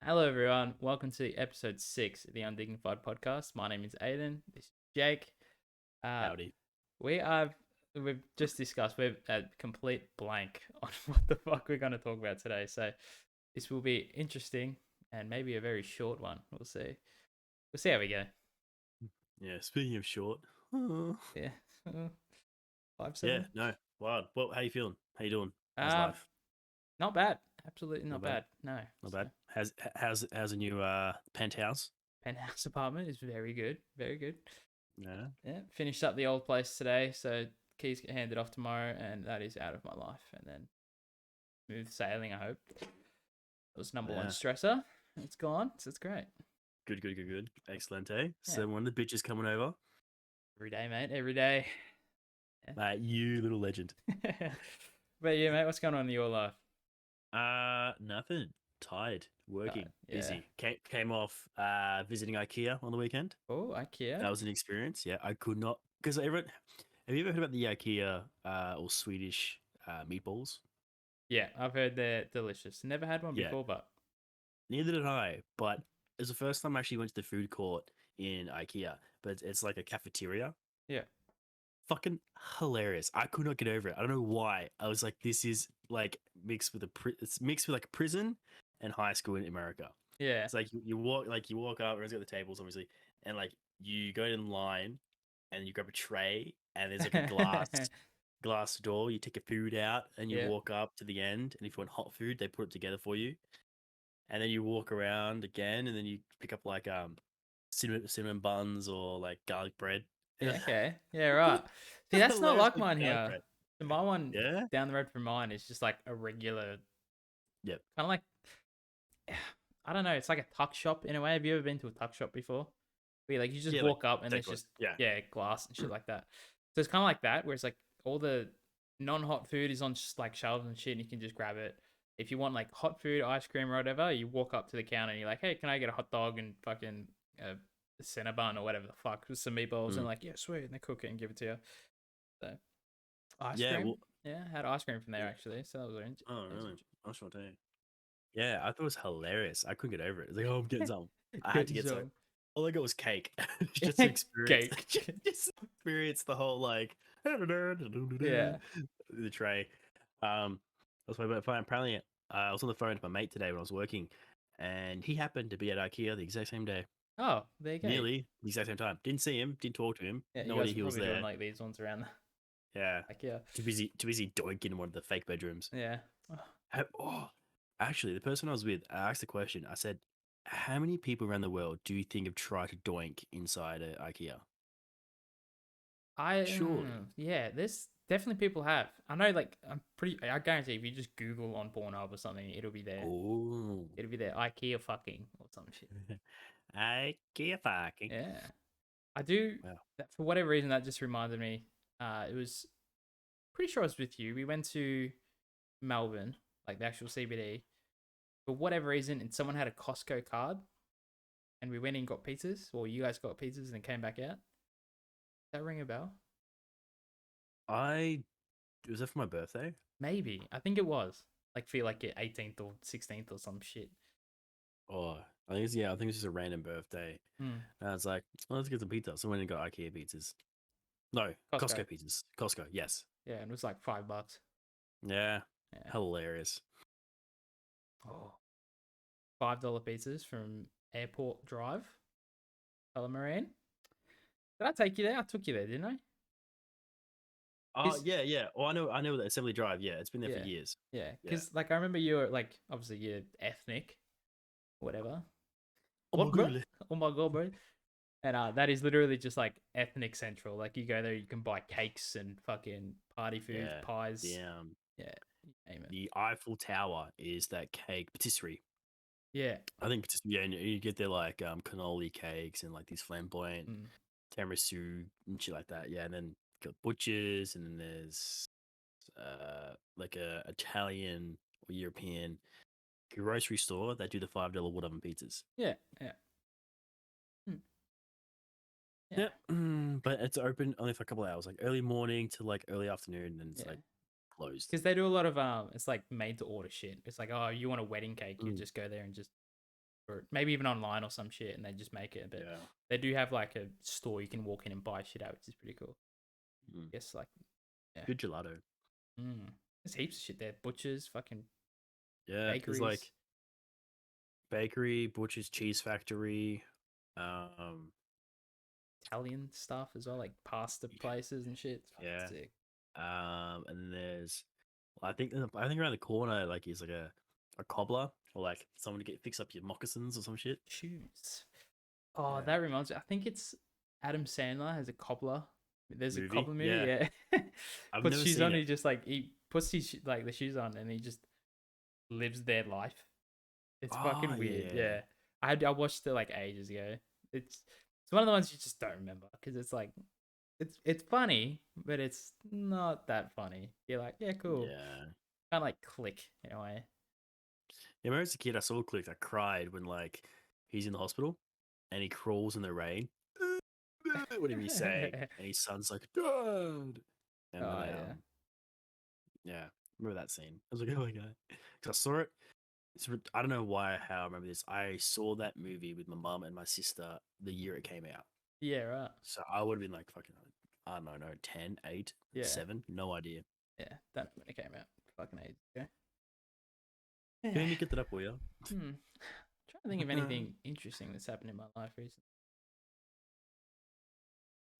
Hello, everyone. Welcome to episode 6 of the Undignified Podcast. My name is Aiden. This is Jake. Uh, Howdy. we are we've just discussed we're at complete blank on what the fuck we're going to talk about today. So this will be interesting and maybe a very short one. We'll see. We'll see how we go. Yeah, speaking of short. uh, Yeah, 5 yeah, 7. no. Wild. Well, how you feeling? How you doing? How's Um, life? not bad. Absolutely Not not bad. bad. No. Not So, bad. How's a new penthouse? penthouse apartment is very good. Very good. Yeah. Yeah, finished up the old place today, so keys get handed off tomorrow, and that is out of my life. And then smooth sailing, I hope. That was number one Yeah. stressor. It's gone, so it's great. Good. Excellent, eh? Yeah. So one of the bitches coming over. Every day, mate. Every day. Mate, you little legend. But yeah, mate, what's going on in your life? Nothing. Tired. Working. Yeah. Busy. Came off visiting IKEA on the weekend. Oh, IKEA. That was an experience. Yeah, I could not because everyone. Have you ever heard about the IKEA or Swedish meatballs? Yeah, I've heard they're delicious. Never had one Yeah, before, but neither did I, but it was the first time I actually went to the food court in IKEA, but it's like a cafeteria. yeah. Fucking hilarious. I could not get over it. I don't know why. I was like, this is like mixed with it's mixed with like prison and high school in America. Yeah. It's like you walk up, everyone's got the tables obviously, and like you go in line and you grab a tray and there's like a glass door. You take your food out and you Yeah. walk up to the end, and if you want hot food, they put it together for you. And then you walk around again, and then you pick up like cinnamon buns or like garlic bread. Yeah, okay. Yeah, right. See, that's not Hilarious like fucking mine garlic here. bread. So my one Yeah. down the road from mine is just like a regular, Yep. kind of like, I don't know. It's like a tuck shop in a way. Have you ever been to a tuck shop before? Where like you just Yeah. Like walk up and there's take one. just Yeah. glass and shit like that. So it's kind of like that, where it's like all the non-hot food is on just like shelves and shit, and you can just grab it. If you want like hot food, ice cream or whatever, you walk up to the counter and you're like, "Hey, can I get a hot dog and fucking a Cinnabon or whatever the fuck with some meatballs?" And like, "Yeah, sweet," and they cook it and give it to you. So ice Yeah. cream, Well. yeah, I had ice cream from there Yeah. actually. So that was Oh, really? I was trying to tell you. Yeah, I thought it was hilarious. I couldn't get over it. It's like, oh, I'm getting some. I had to get some. All I got was cake. Just to experience. Cake. Just experience the whole like Yeah. the tray. That's why apparently I was on the phone with my mate today when I was working, and he happened to be at IKEA the exact same day, Oh, there you go. nearly the exact same time. Didn't see him, didn't talk to him. Yeah, you No guys idea are he was probably doing there. like these ones around Yeah, IKEA. too busy doinking in one of the fake bedrooms. Yeah. Oh, actually, the person I was with, I asked the question. I said, "How many people around the world do you think have tried to doink inside a IKEA?" Surely. Yeah, there's definitely people have. I know, like, I guarantee if you just Google on Pornhub or something, it'll be there. Oh, It'll be there. IKEA fucking or some shit. IKEA fucking. Yeah. I do, Wow. for whatever reason, that just reminded me. It was pretty sure it was with you. We went to Melbourne, like the actual CBD, for whatever reason, and someone had a Costco card, and we went in and got pizzas, or you guys got pizzas and then came back out. Does that ring a bell? Was that for my birthday? Maybe. I think it was. Like for like your 18th or 16th or some shit. Oh, I think it's just a random birthday. Hmm. And I was like, well, let's get some pizza. So I went and got IKEA pizzas. No, Costco pizzas. Costco, yes. Yeah, and it was like $5. Yeah, Yeah. hilarious. Oh. $5 pizzas from Airport Drive, Tullamarine. Did I take you there? I took you there, didn't I? Oh, yeah. Oh, I know that Assembly Drive. Yeah, it's been there for years. Yeah, because like I remember you were like obviously you're ethnic, whatever. Oh What, my bro? god. Oh my god, bro! And that is literally just like ethnic central. Like you go there, you can buy cakes and fucking party food, Yeah, pies. the Yeah, you name it. the Eiffel Tower is that cake patisserie. Yeah. I think patisserie. Yeah, and you get their like cannoli cakes and like these flamboyant tiramisu and shit like that. Yeah, and then got butchers, and then there's like a Italian or European grocery store that do the $5 wood oven pizzas. Yeah. Yeah. Yeah. Yep. But it's open only for a couple of hours, like early morning to like early afternoon, and it's like closed. Because they do a lot of it's like made to order shit. It's like, oh, you want a wedding cake, you just go there and just or maybe even online or some shit, and they just make it. But Yeah. they do have like a store you can walk in and buy shit out, which is pretty cool. Mm. Guess like yeah, Good gelato. there's heaps of shit there. Butchers, fucking Yeah, there's bakeries, like bakery, butcher's, cheese factory. Um, Italian stuff as well, like pasta places and shit. It's fucking yeah. sick. And then there's, I think around the corner like is like a cobbler or like someone to get fix up your moccasins or some shit. Shoes. Oh, Yeah. that reminds me. I think it's Adam Sandler has a cobbler. There's a Movie. cobbler movie, Yeah. yeah. I've Puts never shoes seen on. it. He just like he puts his like the shoes on, and he just lives their life. It's Oh fucking weird. yeah. Yeah, I watched it like ages ago. It's one of the ones you just don't remember because it's like it's funny, but it's not that funny. You're like, yeah, cool. Yeah. Kind of like click in a way. Yeah, when I was a kid, I saw a clip. I cried when like he's in the hospital and he crawls in the rain. Whatever he's saying, and his son's like, "Dad," and then Oh yeah. yeah, remember that scene? I was like, "Oh my god," because I saw it. I don't know how I remember this. I saw that movie with my mum and my sister the year it came out. Yeah, right. So I would have been like fucking, I don't know, 10, 8, Yeah. 7, no idea. Yeah, that when it came out. Fucking ages ago. Can you get that up for you? Trying to think of anything interesting that's happened in my life recently.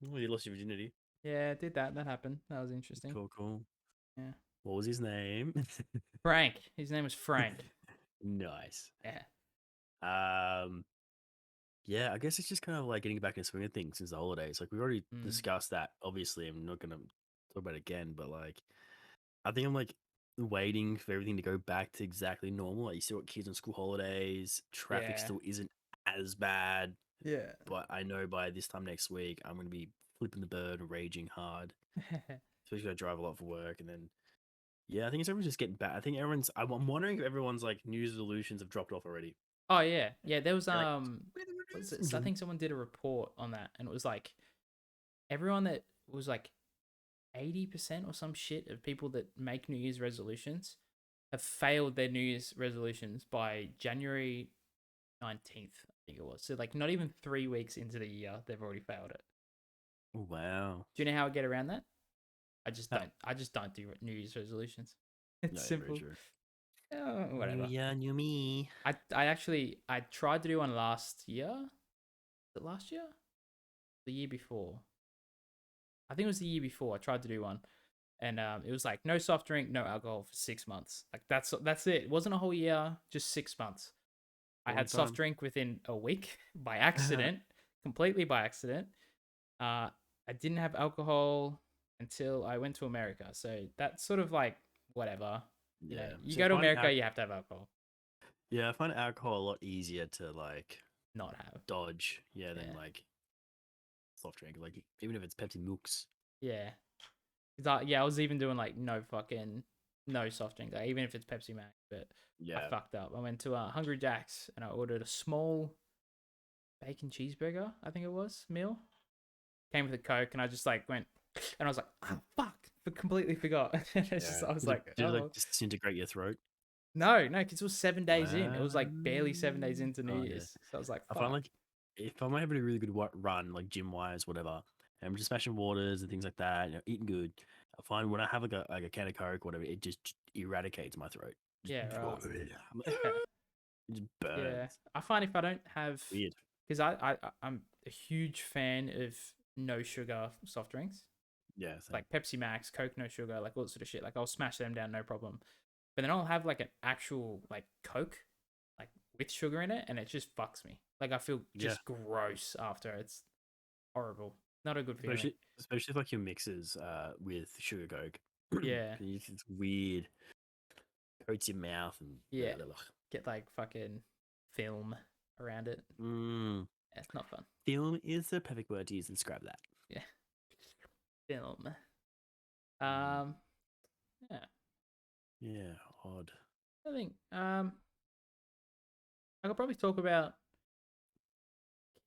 Well, you lost your virginity. Yeah, did that. That happened. That was interesting. Cool, cool. Yeah. What was his name? Frank. His name was Frank. Nice. Yeah. Yeah, I guess it's just kind of like getting back in the swing of things since the holidays. Like we've already discussed that. Obviously, I'm not gonna talk about it again, but like I think I'm like waiting for everything to go back to exactly normal. Like you still got kids on school holidays, traffic Yeah. still isn't as bad, Yeah. but I know by this time next week I'm gonna be flipping the bird and raging hard. Especially I drive a lot for work, and then yeah, I think it's everyone's just getting back. I think everyone's. I'm wondering if everyone's like New Year's resolutions have dropped off already. Oh yeah. Yeah, there was They're like, I think someone did a report on that, and it was like everyone that was like 80% or some shit of people that make New Year's resolutions have failed their New Year's resolutions by January 19th, I think it was. So like not even 3 weeks into the year, they've already failed it. wow. Do you know how I get around that? I just How? don't. I just don't do New Year's resolutions. No, It's yeah, very simple. true. Whatever. New year, new me. I tried to do one last year. Was it last year? The year before. I think it was the year before. I tried to do one, and it was like no soft drink, no alcohol for 6 months. Like that's it. It wasn't a whole year, just 6 months. I Long had soft time. drink within a week by accident, completely by accident. I didn't have alcohol until I went to America. So that's sort of like whatever. You know, Yeah. you So go to America, you have to have alcohol. yeah, I find alcohol a lot easier to like Not have. dodge. Yeah, than Yeah. like soft drink. Like even if it's Pepsi Milks. Yeah. I was even doing like no soft drink, like, even if it's Pepsi Max. But I Yeah. fucked up. I went to Hungry Jack's and I ordered a small bacon cheeseburger. I think it was meal. Came with a Coke, and I just like went, and I was like, oh fuck, I completely forgot. I was like, did it like oh disintegrate your throat? no, because it was 7 days in. It was like barely 7 days Wow. into New Oh yeah. Year's. So I was like, I find fuck. like if I'm having a really good run, like gym wise, whatever, and I'm just smashing waters and things like that, eating good. I find when I have like a can of Coke, whatever, it just eradicates my throat. Just, Yeah, right. it just Yeah. burns. I find if I don't have, Weird. because I'm a huge fan of no sugar soft drinks, Yeah. Same. like Pepsi Max, Coke no sugar, like all that sort of shit. Like I'll smash them down, no problem. But then I'll have like an actual like Coke, like with sugar in it, and it just fucks me. Like I feel just gross after. It's horrible. Not a good feeling. Especially if like your mixes with sugar Coke. Yeah. It's weird. Coats your mouth and Yeah. Get like fucking film around it. Yeah, it's not fun. Film is the perfect word to use to describe that. Yeah. Film. Yeah. Yeah, odd. I think I could probably talk about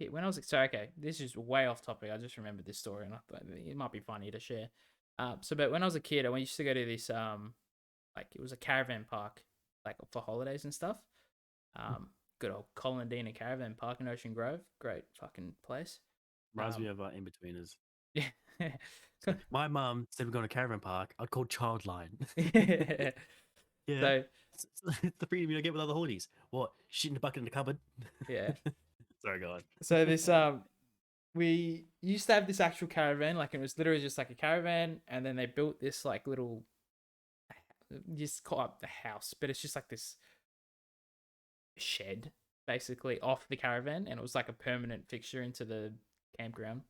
when I was so okay. This is way off topic. I just remembered this story, and I thought it might be funny to share. But when I was a kid, I used to go to this like it was a caravan park, like for holidays and stuff. good old Colandina Caravan Park in Ocean Grove. Great fucking place. Reminds me of In-Betweeners. Yeah. So my mum said we're going to caravan park. I'd call Childline. Yeah. So It's the freedom you get with other hoodies. What? Shit in the bucket in the cupboard? yeah. Sorry, go on. So this we used to have this actual caravan, like it was literally just like a caravan, and then they built this like little, you just call it the house, but it's just like this shed basically off the caravan, and it was like a permanent fixture into the campground.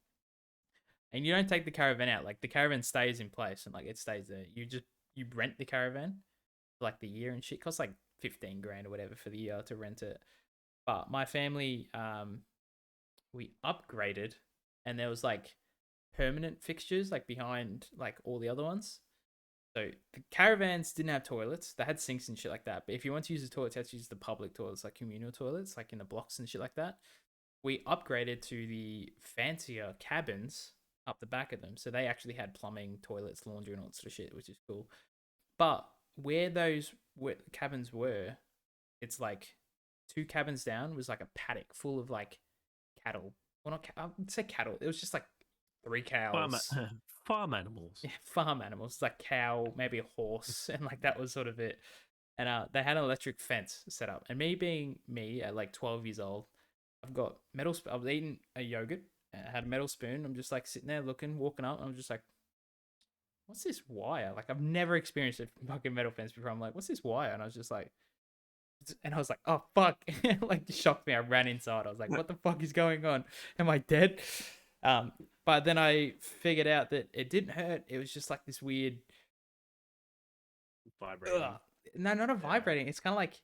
And you don't take the caravan out, like the caravan stays in place and like it stays there. You rent the caravan for like the year and shit. It costs like 15 grand or whatever for the year to rent it. But my family, we upgraded, and there was like permanent fixtures like behind like all the other ones. So the caravans didn't have toilets. They had sinks and shit like that. But if you want to use the toilets, you had to use the public toilets, like communal toilets, like in the blocks and shit like that. We upgraded to the fancier cabins up the back of them. So they actually had plumbing, toilets, laundry, and all that sort of shit, which is cool. But where those cabins were, it's like 2 cabins down was like a paddock full of like cattle. Well, not I would say cattle. It was just like 3 cows. Farm animals. Yeah, farm animals, like cow, maybe a horse, and like that was sort of it. And they had an electric fence set up. And me being me at like 12 years old, I've got metal. I was eating a yogurt. And I had a metal spoon. I'm just like sitting there looking, walking up. And I'm just like, what's this wire? Like I've never experienced a fucking metal fence before. I'm like, what's this wire? And I was just like, and I was like, oh fuck! Like it shocked me. I ran inside. I was like, what the fuck is going on? Am I dead? But then I figured out that it didn't hurt. It was just like this weird Vibrating. No, not a vibrating. It's kind of like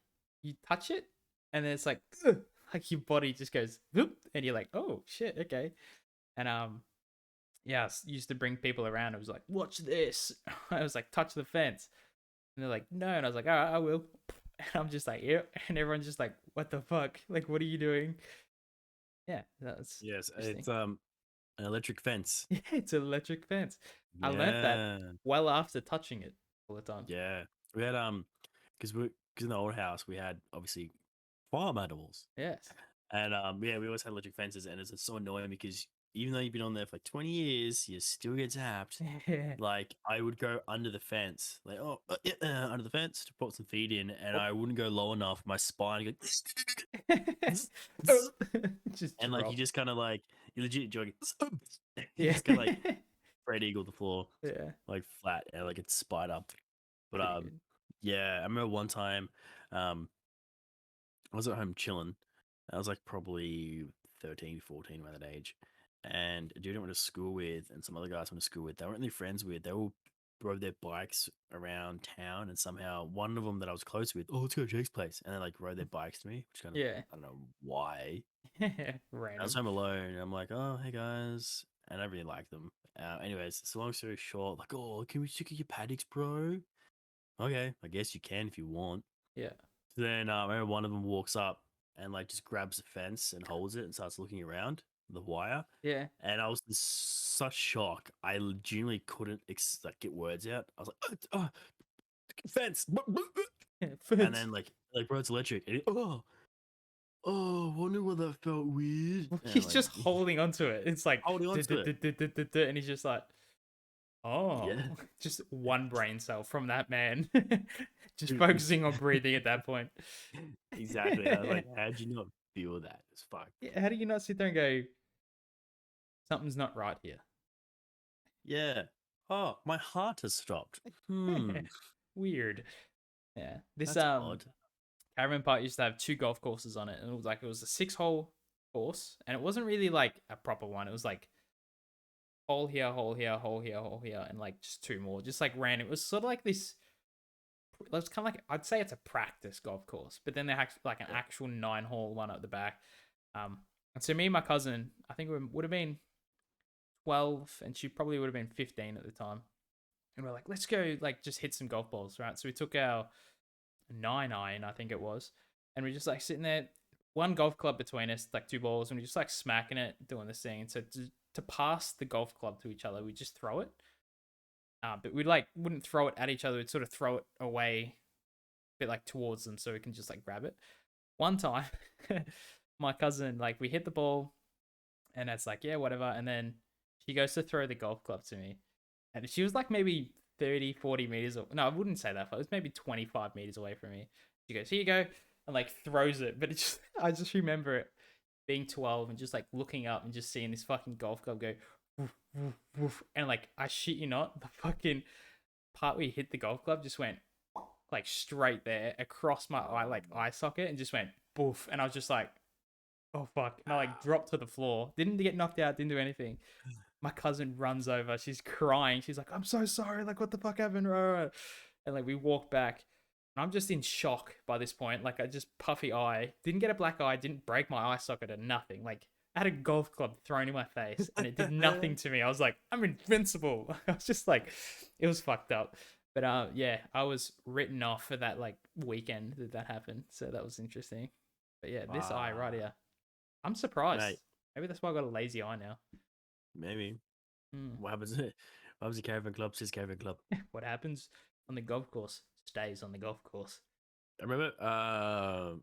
you touch it, and then it's like your body just goes whoop, and you're like, oh shit, okay. And yeah, I used to bring people around. I was like, watch this. I was like, touch the fence, and they're like, no, and I was like, all right, I will. And I'm just like, yeah, and everyone's just like, what the fuck? Like, what are you doing? Yeah, that's yes, it's an electric fence. Yeah, it's an electric fence. I learned that well after touching it all the time. Yeah, we had because in the old house we had obviously farm animals. Yes. And yeah, we always had electric fences, and it's so annoying because even though you've been on there for 20 years, you still get zapped. Like I would go under the fence, like under the fence to put some feed in, and I wouldn't go low enough. My spine go, and like you just kind of like you legit jogging. You just kind of like Fred Eagle the floor, yeah, like flat, and like it's spider. But yeah, I remember one time, I was at home chilling. I was like probably 13, 14 around that age. And a dude I went to school with and some other guys I went to school with, they weren't really friends with. They all rode their bikes around town, and somehow one of them that I was close with, oh, let's go to Jake's place. And they like rode their bikes to me, which kind of, I don't know why. Random. I was home alone, and I'm like, oh, hey guys. And I really like them. Anyways, so long story short, like, oh, can we check out your paddocks, bro? Okay, I guess you can if you want. Yeah. Then I remember one of them walks up and like just grabs the fence and holds it and starts looking around the wire. Yeah. And I was in such shock. I genuinely couldn't like get words out. I was like, fence. And then like bro, it's electric. And wonder what that felt weird. He's like, just holding onto it. It's like holding onto it. And he's just like, oh, yeah. Just one brain cell from that man. Just focusing on breathing at that point. Exactly. I was like, how'd you not feel that? It's fuck. Yeah, how do you not sit there and go, something's not right here? Yeah. Oh, my heart has stopped. Weird. Yeah. This That's odd. caravan park used to have 2 golf courses on it, and it was a 6-hole course, and it wasn't really like a proper one. It was like hole here, hole here, hole here, hole here, and like just 2 more, just like random. It was sort of like this. It was kind of like, I'd say it's a practice golf course, but then they had like an actual 9-hole one at the back. And so me and my cousin, I think we would have been 12, and she probably would have been 15 at the time. And we're like, let's go, like, just hit some golf balls, right? So we took our 9-iron, I think it was, and we're just like sitting there, 1 golf club between us, like 2 balls, and we're just like smacking it, doing this thing. And so to pass the golf club to each other, we just throw it. But we like wouldn't throw it at each other. We'd sort of throw it away, a bit like towards them, so we can just like grab it. One time, my cousin, like, we hit the ball, and it's like, yeah, whatever. And then she goes to throw the golf club to me, and she was like maybe 30, 40 meters. No, I wouldn't say that far. It was maybe 25 meters away from me. She goes, here you go, and like throws it. But I just remember it being 12 and just like looking up and just seeing this fucking golf club go, woof, woof, woof. And like, I shit you not, the fucking part where you hit the golf club just went like straight there across my eye socket and just went boof. And I was just like, oh fuck. And I like dropped to the floor. Didn't get knocked out, didn't do anything. My cousin runs over. She's crying. She's like, I'm so sorry. Like, what the fuck happened? And like, we walk back. And I'm just in shock by this point. Like, I just puffy eye. Didn't get a black eye. Didn't break my eye socket or nothing. Like, I had a golf club thrown in my face and it did nothing to me. I was like, I'm invincible. I was just like, it was fucked up. But yeah, I was written off for that like weekend that happened. So that was interesting. But yeah, this eye right Wow. here. I'm surprised. Mate, Maybe that's why I got a lazy eye now. maybe. Hmm. What happens? What happens to caravan club? Says caravan club. What happens on the golf course stays on the golf course. I remember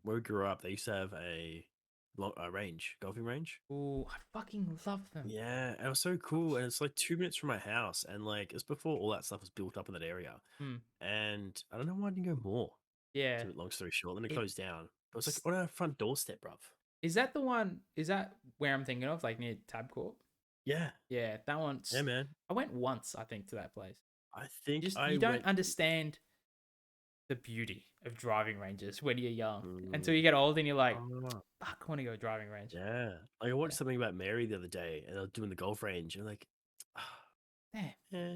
where we grew up, they used to have a range, golfing range. Oh, I fucking love them. Yeah, it was so cool. And it's like 2 minutes from my house. And like, it's before all that stuff was built up in that area. Hmm. And I don't know why I didn't go more. Yeah. To long story short, then it It, closed down. But it was like on our front doorstep, bruv. is that the one? Is that where I'm thinking of? Like near Tabcorp? Yeah. Yeah, that Yeah, one's. man. I went once, I think, to that place. I think Just I you don't went. understand the beauty of driving ranges when you're young until Mm, you get old and you're like, oh, fuck, I want to go driving range. yeah. Like I watched Yeah. something about Mary the other day and they were doing the golf range. And like, Damn. yeah.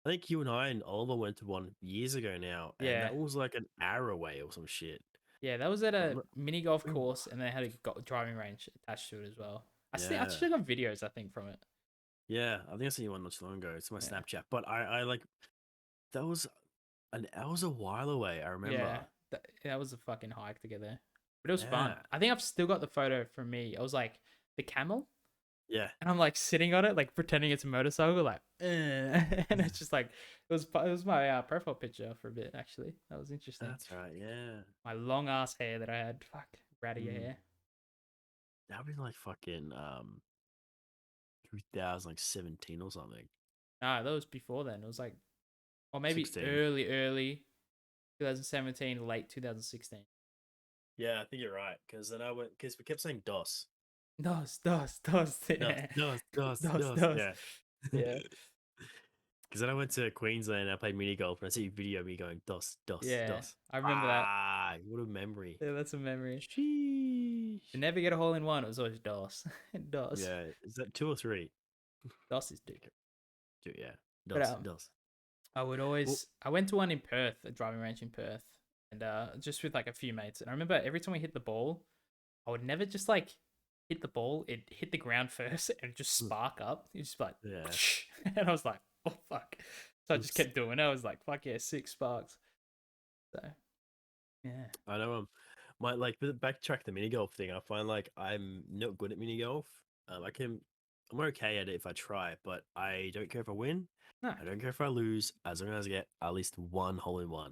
I think you and I and Oliver went to one years ago now. And Yeah. that was like an hour away or some shit. Yeah, that was at I'm a not- mini golf Where wa- course, and they had a driving range attached to it as well. I Yeah. still got videos, I think, from it. Yeah. I think I seen you one not too long ago. It's my Yeah, Snapchat. But I like, that was that was a while away. I yeah, remember. that was a fucking hike to get there, but it was fun. Yeah. I think I've still got the photo from me. I was like the camel, Yeah. and I'm like sitting on it, like pretending it's a motorcycle, like, and it's just like it was my profile picture for a bit actually. That was interesting. That's right. Yeah. My long ass hair that I had, fuck, ratty Mm. hair. That would be like fucking 2017 or something. Nah, that was before then. It was like, or maybe 16. early 2017, late 2016. Yeah, I think you're right. Because then I went because we kept saying DOS. Dos. DOS, Yeah. DOS, DOS, Dos, DOS. dos. Yeah. Yeah. Because then I went to Queensland and I played mini golf and I see a video of me going DOS, DOS, Yeah. DOS. I remember that. Ah, what a memory. Yeah, that's a memory. Sheesh. To never get a hole in one, it was always DOS. DOS. Yeah, is that 2 or 3? DOS is Duke. Yeah, But DOS, DOS. I would Well, always I went to one in Perth, a driving range in Perth, and just with like a few mates. And I remember every time we hit the ball, I would never just like hit the ball, it hit the ground first and just spark up. It just like yeah. and I was like, oh fuck. So I just kept doing it. I was like, fuck yeah, 6 sparks. So yeah. I know. My like backtrack the mini golf thing. I find like I'm not good at mini golf. I'm okay at it if I try, but I don't care if I win. No. I don't care if I lose, as long as I get at least one hole in one.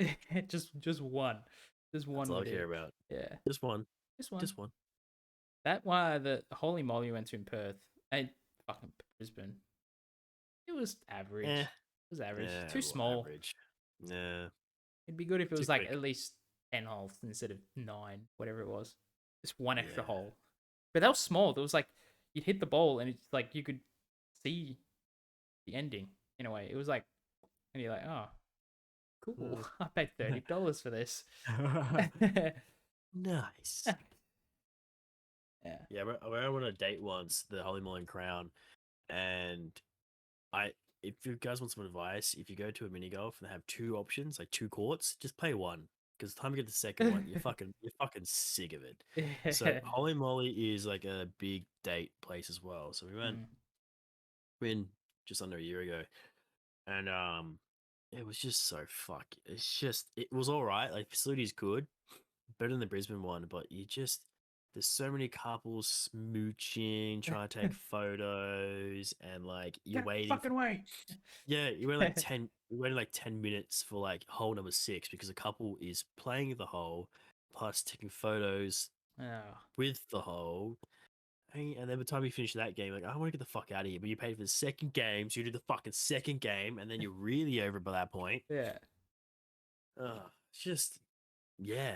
just one. Just one That's all I would do. care about. Yeah. Just one. Just one. Just one. That one, the Holy Moly we went to in Perth and fucking Brisbane. It was average. Eh. It was average. Yeah, Too well, small. average. Yeah. It'd be good if it Too was like quick. at least 10 holes instead of 9, whatever it was. Just one extra Yeah. hole. But that was small. There was like you'd hit the ball and it's like you could see the ending in a way. It was like, and you're like, oh, cool. I paid $30 for this. Nice. Yeah. Yeah, I went on a date once, the Holy Moly Crown, and if you guys want some advice, if you go to a mini golf and they have 2 options, like 2 courts, just play one. Because the time you get the second one, you're fucking sick of it. So Holy Moly is like a big date place as well. So we went in just under a year ago, and it was just so it was all right. Like facility's good, better than the Brisbane one, but there's so many couples smooching, trying to take photos, and like you're waiting. Fucking wait. Yeah, you wait like 10. We waited like 10 minutes for like hole number 6 because a couple is playing the hole, plus taking photos Oh. with the whole. And then by the time you finish that game, like, I want to get the fuck out of here. But you paid for the second game, so you do the fucking second game, and then you're really over by that point. Yeah. It's just, yeah.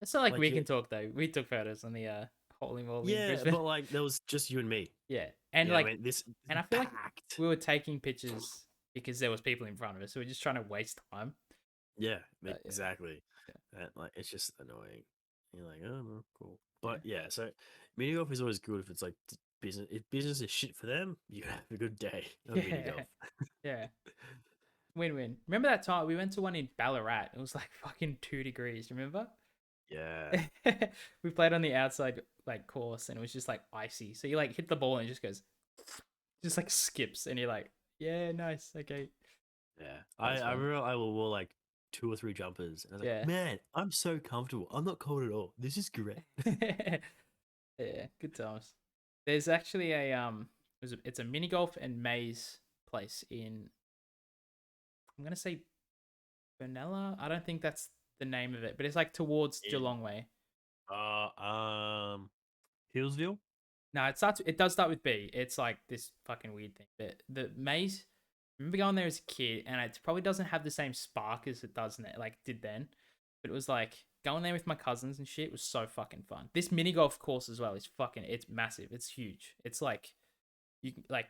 It's not like Like, we can talk though. We took photos on the Holy Moly in yeah, Brisbane. but like, there was just you and me. Yeah. And Yeah, I like, mean, this and I feel like packed. we were taking pictures because there was people in front of us. So we're just trying to waste time. Yeah, But exactly. yeah. And, like, it's just annoying. You're like, oh, well, cool. But yeah, so mini golf is always good if it's like business. If business is shit for them, you have a good day of Yeah. mini golf. Yeah. Win-win. Remember that time we went to one in Ballarat? It was like fucking 2 degrees. Remember? Yeah. We played on the outside like course, and it was just like icy. So you like hit the ball and it just goes, just like skips, and you're like, yeah, nice, okay. Yeah. That was I fun. remember I wore like 2 or 3 jumpers, and I was like, Yeah. man, I'm so comfortable. I'm not cold at all. This is great. Yeah, good times. There's actually it's a mini golf and maze place in, I'm gonna say Benalla. I don't think that's the name of it, but it's like towards In Geelong way. Hillsville? No, it does start with B. It's like this fucking weird thing. But the maze, I remember going there as a kid, and it probably doesn't have the same spark as it does now, like did then. But it was like going there with my cousins and shit was so fucking fun. This mini golf course as well is fucking. It's massive. It's huge. It's like you like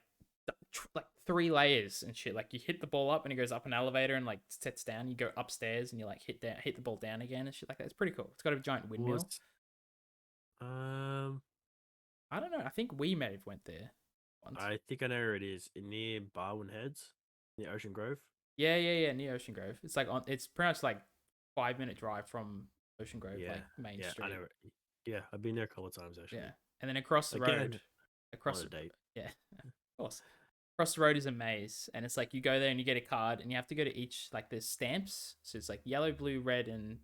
3 layers and shit. Like you hit the ball up and it goes up an elevator and like sets down. You go upstairs and you like hit the ball down again and shit like that. It's pretty cool. It's got a giant windmill. Was um I don't know. I think we may have went there once. I think I know where it is. Near Barwon Heads, near Ocean Grove. Yeah, near Ocean Grove. It's like it's pretty much like 5 minute drive from Ocean Grove, Yeah, like main yeah, street. I know. Yeah, I've been there a couple of times actually. Yeah, and then across the Again, road, across on a date. yeah, of course. Across the road is a maze, and it's like you go there and you get a card, and you have to go to each like there's stamps. So it's like yellow, blue, red, and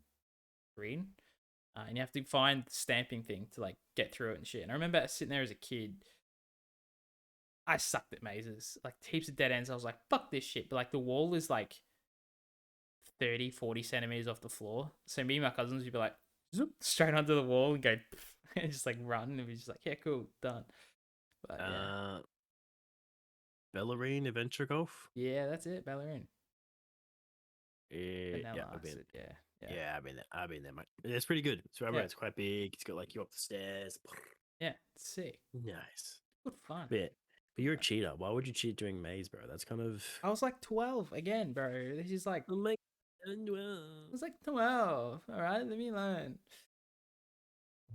green, and you have to find the stamping thing to like get through it and shit. And I remember sitting there as a kid. I sucked at mazes, like heaps of dead ends. I was like, fuck this shit. But like the wall is like 30, 40 centimeters off the floor. So me and my cousins would be like, zoop, straight onto the wall and go, and just like run. And we're just like, yeah, cool, done. But yeah. Bellarine Adventure Golf. Yeah, that's it, Ballerine. Yeah, I've been. Yeah. Yeah, I've been there, mate. It's pretty good. It's quite big. It's got like you up the stairs. Yeah, sick. Nice. Good fun. But you're a cheater. Why would you cheat doing maze, bro? That's kind of. I was like 12 again, bro. This is like. Oh my. I was like 12. All right, let me learn.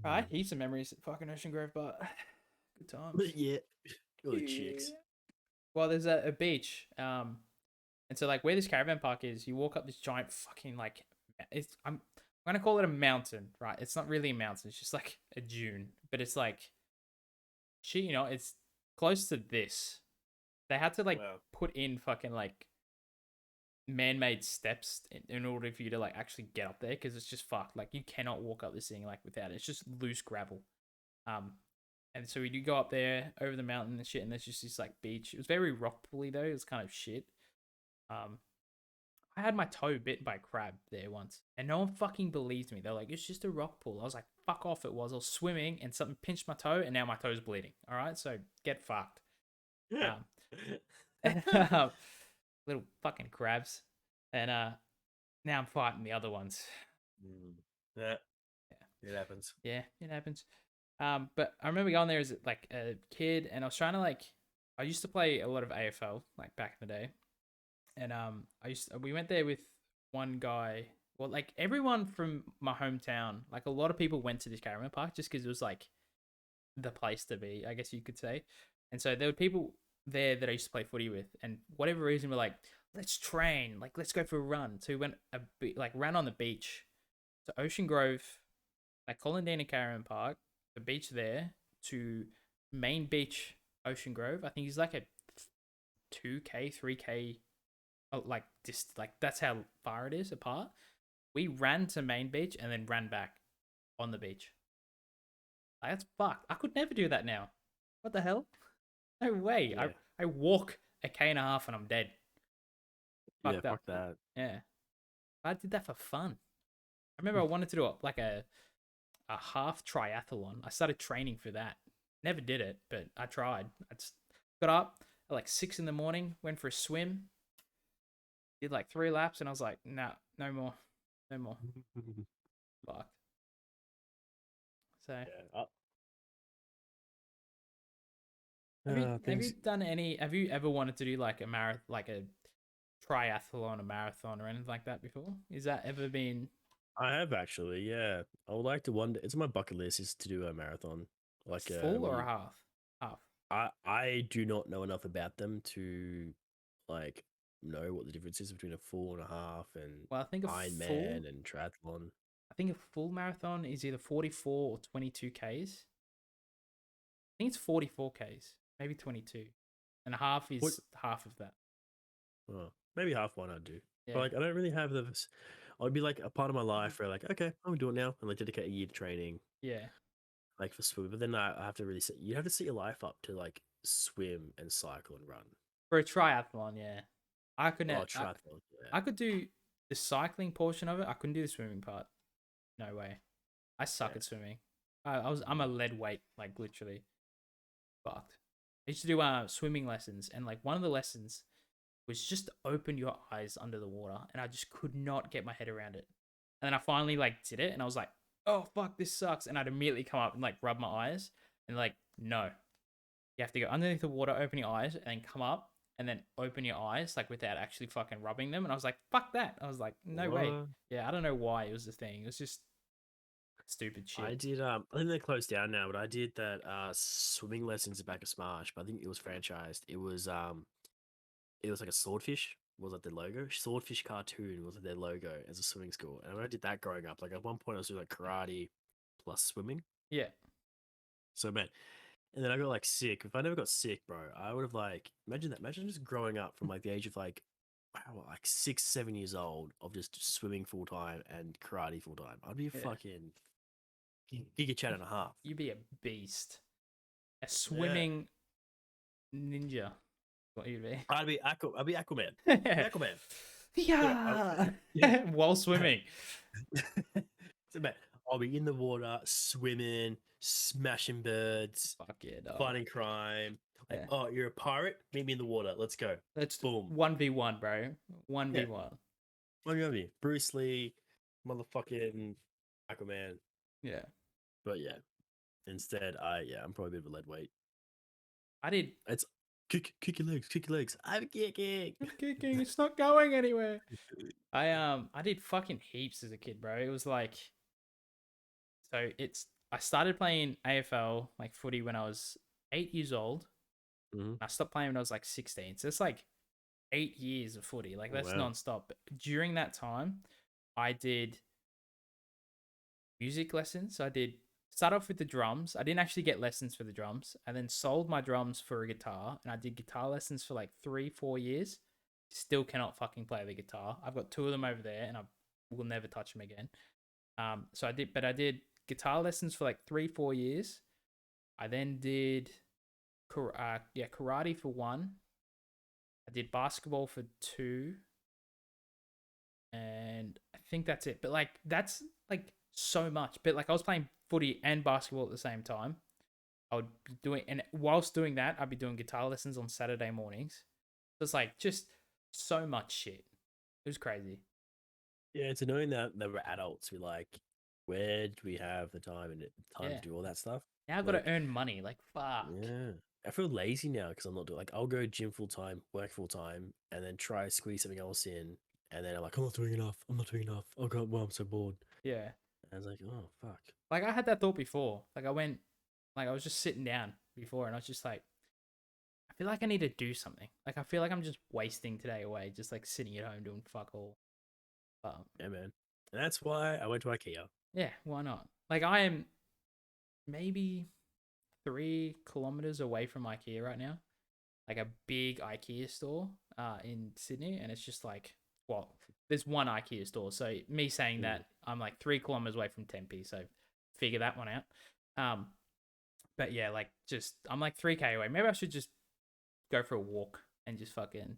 All right, heaps of memories at fucking Ocean Grove, but good times. Yeah. All the chicks. Well, there's a beach. And so like where this caravan park is, you walk up this giant fucking like I'm gonna call it a mountain, right? It's not really a mountain, it's just like a dune. But it's like shit, it's close to this. They had to like put in fucking like man-made steps in order for you to like actually get up there because it's just fucked. Like you cannot walk up this thing like without it. It's just loose gravel. And so we do go up there over the mountain and shit, and there's just this like beach. It was very rock poolly though. It was kind of shit. I had my toe bitten by a crab there once, and no one fucking believed me. They're like, "It's just a rock pool." I was like, "Fuck off!" It was. I was swimming, and something pinched my toe, and now my toe's bleeding. All right, so get fucked. And, little fucking crabs, and now I'm fighting the other ones. Yeah, it happens. Yeah, it happens. But I remember going there as like a kid, and I was trying to like. I used to play a lot of AFL like back in the day. And we went there with one guy. Well, like everyone from my hometown, like a lot of people went to this caravan park just because it was like the place to be, I guess you could say. And so there were people there that I used to play footy with, and whatever reason we're like, let's train, like let's go for a run. So we went ran on the beach, to Ocean Grove, like Colindina Caravan Park, the beach there to main beach Ocean Grove. I think it's like a 2K, 3K. Like just like that's how far it is apart. We ran to main beach and then ran back on the beach. Like, that's fucked. I could never do that now. What the hell? No way. Yeah. I walk a K&a-half and I'm dead. Fucked up. Fuck that. Yeah. I did that for fun. I remember I wanted to do like a a half triathlon. I started training for that. Never did it, but I tried. I just got up at like 6 in the morning, went for a swim, did like 3 laps, and I was like, nah, no more, no more. Fucked. So, Yeah. have you Things done any? Have you ever wanted to do like a marathon, like a triathlon, a marathon, or anything like that before? Is that ever been I have actually, yeah. I would like to one day. It's on my bucket list is to do a marathon. Like full when or a you, half? Half. I do not know enough about them to like know what the difference is between a full and a half and Well, Ironman and triathlon. I think a full marathon is either 44 or 22 Ks. I think it's 44 Ks, maybe 22. And half What? is half of that. Oh, maybe half one I'd do. But Yeah. like I don't really have the. I'd be like a part of my life where like okay, I'm gonna do it now and like dedicate a year to training Yeah. like for swim. But then I have to really set. You have to set your life up to like swim and cycle and run. For a triathlon, yeah. I could Oh, not triathlon. Yeah. I could do the cycling portion of it. I couldn't do the swimming part. No way. I suck Yeah. at swimming. I'm a Mm. lead weight, like literally fucked. I used to do swimming lessons, and like one of the lessons was just open your eyes under the water, and I just could not get my head around it. And then I finally like did it, and I was like, "Oh fuck, this sucks!" And I'd immediately come up and like rub my eyes, and like, no, you have to go underneath the water, open your eyes, and then come up, and then open your eyes like without actually fucking rubbing them. And I was like, "Fuck that!" I was like, "No way." What? Yeah, I don't know why it was the thing. It was just stupid I shit. did I think they're closed down now, but I did that swimming lessons at back of Smash, but I think it was franchised. It was like a swordfish was like their logo. Swordfish cartoon was like their logo as a swimming school. And when I did that growing up, like at one point I was doing like karate plus swimming. Yeah, So man, and then I got like sick. If I never got sick, bro, I would have like imagine that. Imagine just growing up from like the age of like wow, like 6, 7 years old of just swimming full time and karate full time. I'd be a yeah. fucking Giga Chat and a half. You'd be a beast, a Yeah. swimming ninja. What you'd be. I'd be Aquaman. Be Aquaman. So, Yeah. yeah. While swimming. So, man, I'll be in the water, swimming, smashing birds, Fuck yeah, dog. fighting crime. Like, Yeah. oh, you're a pirate? Meet me in the water. Let's go. That's Boom. 1v1, bro. Yeah. 1v1. What do you mean? Bruce Lee, motherfucking Aquaman. Yeah. But yeah, instead, I'm probably a bit of a lead weight. I did It's kick your legs, kick your legs. I'm kicking. kicking, it's not going anywhere. I did fucking heaps as a kid, bro. It was like I started playing AFL like footy when I was 8 years old. Mhm. I stopped playing when I was like 16. So it's like 8 years of footy. Like that's Wow. non-stop. But during that time, I did music lessons. So I did start off with the drums. I didn't actually get lessons for the drums. I then sold my drums for a guitar, and I did guitar lessons for like 3, 4 years. Still cannot fucking play the guitar. I've got two of them over there, and I will never touch them again. So I did guitar lessons for like 3, 4 years. I then did karate for 1. I did basketball for 2, and I think that's it. But like that's like so much. But like I was playing footy and basketball at the same time. I would be doing, and whilst doing that, I'd be doing guitar lessons on Saturday mornings. So it's like just so much shit. It was crazy. Yeah, it's annoying that we're adults. We like, where do we have the time and time Yeah. to do all that stuff? Now I've got to Like, earn money. Like fuck. yeah, I feel lazy now because I'm not doing like I'll go gym full time, work full time, and then try to squeeze something else in, and then I'm like, I'm not doing enough. I'm not doing enough. Oh god, well, I'm so bored. Yeah. And I was like, oh fuck. Like I had that thought before. Like I was just sitting down before, and I was just like, I feel like I need to do something. Like I feel like I'm just wasting today away, just like sitting at home doing fuck all. Yeah, man. And that's why I went to IKEA. Yeah, why not? Like I am maybe 3 kilometers away from IKEA right now, like a big IKEA store in Sydney, and it's just like, well, there's one IKEA store. So me saying that, I'm like 3 kilometers away from Tempe, so figure that one out. But yeah, like just I'm like 3K away. Maybe I should just go for a walk and just fucking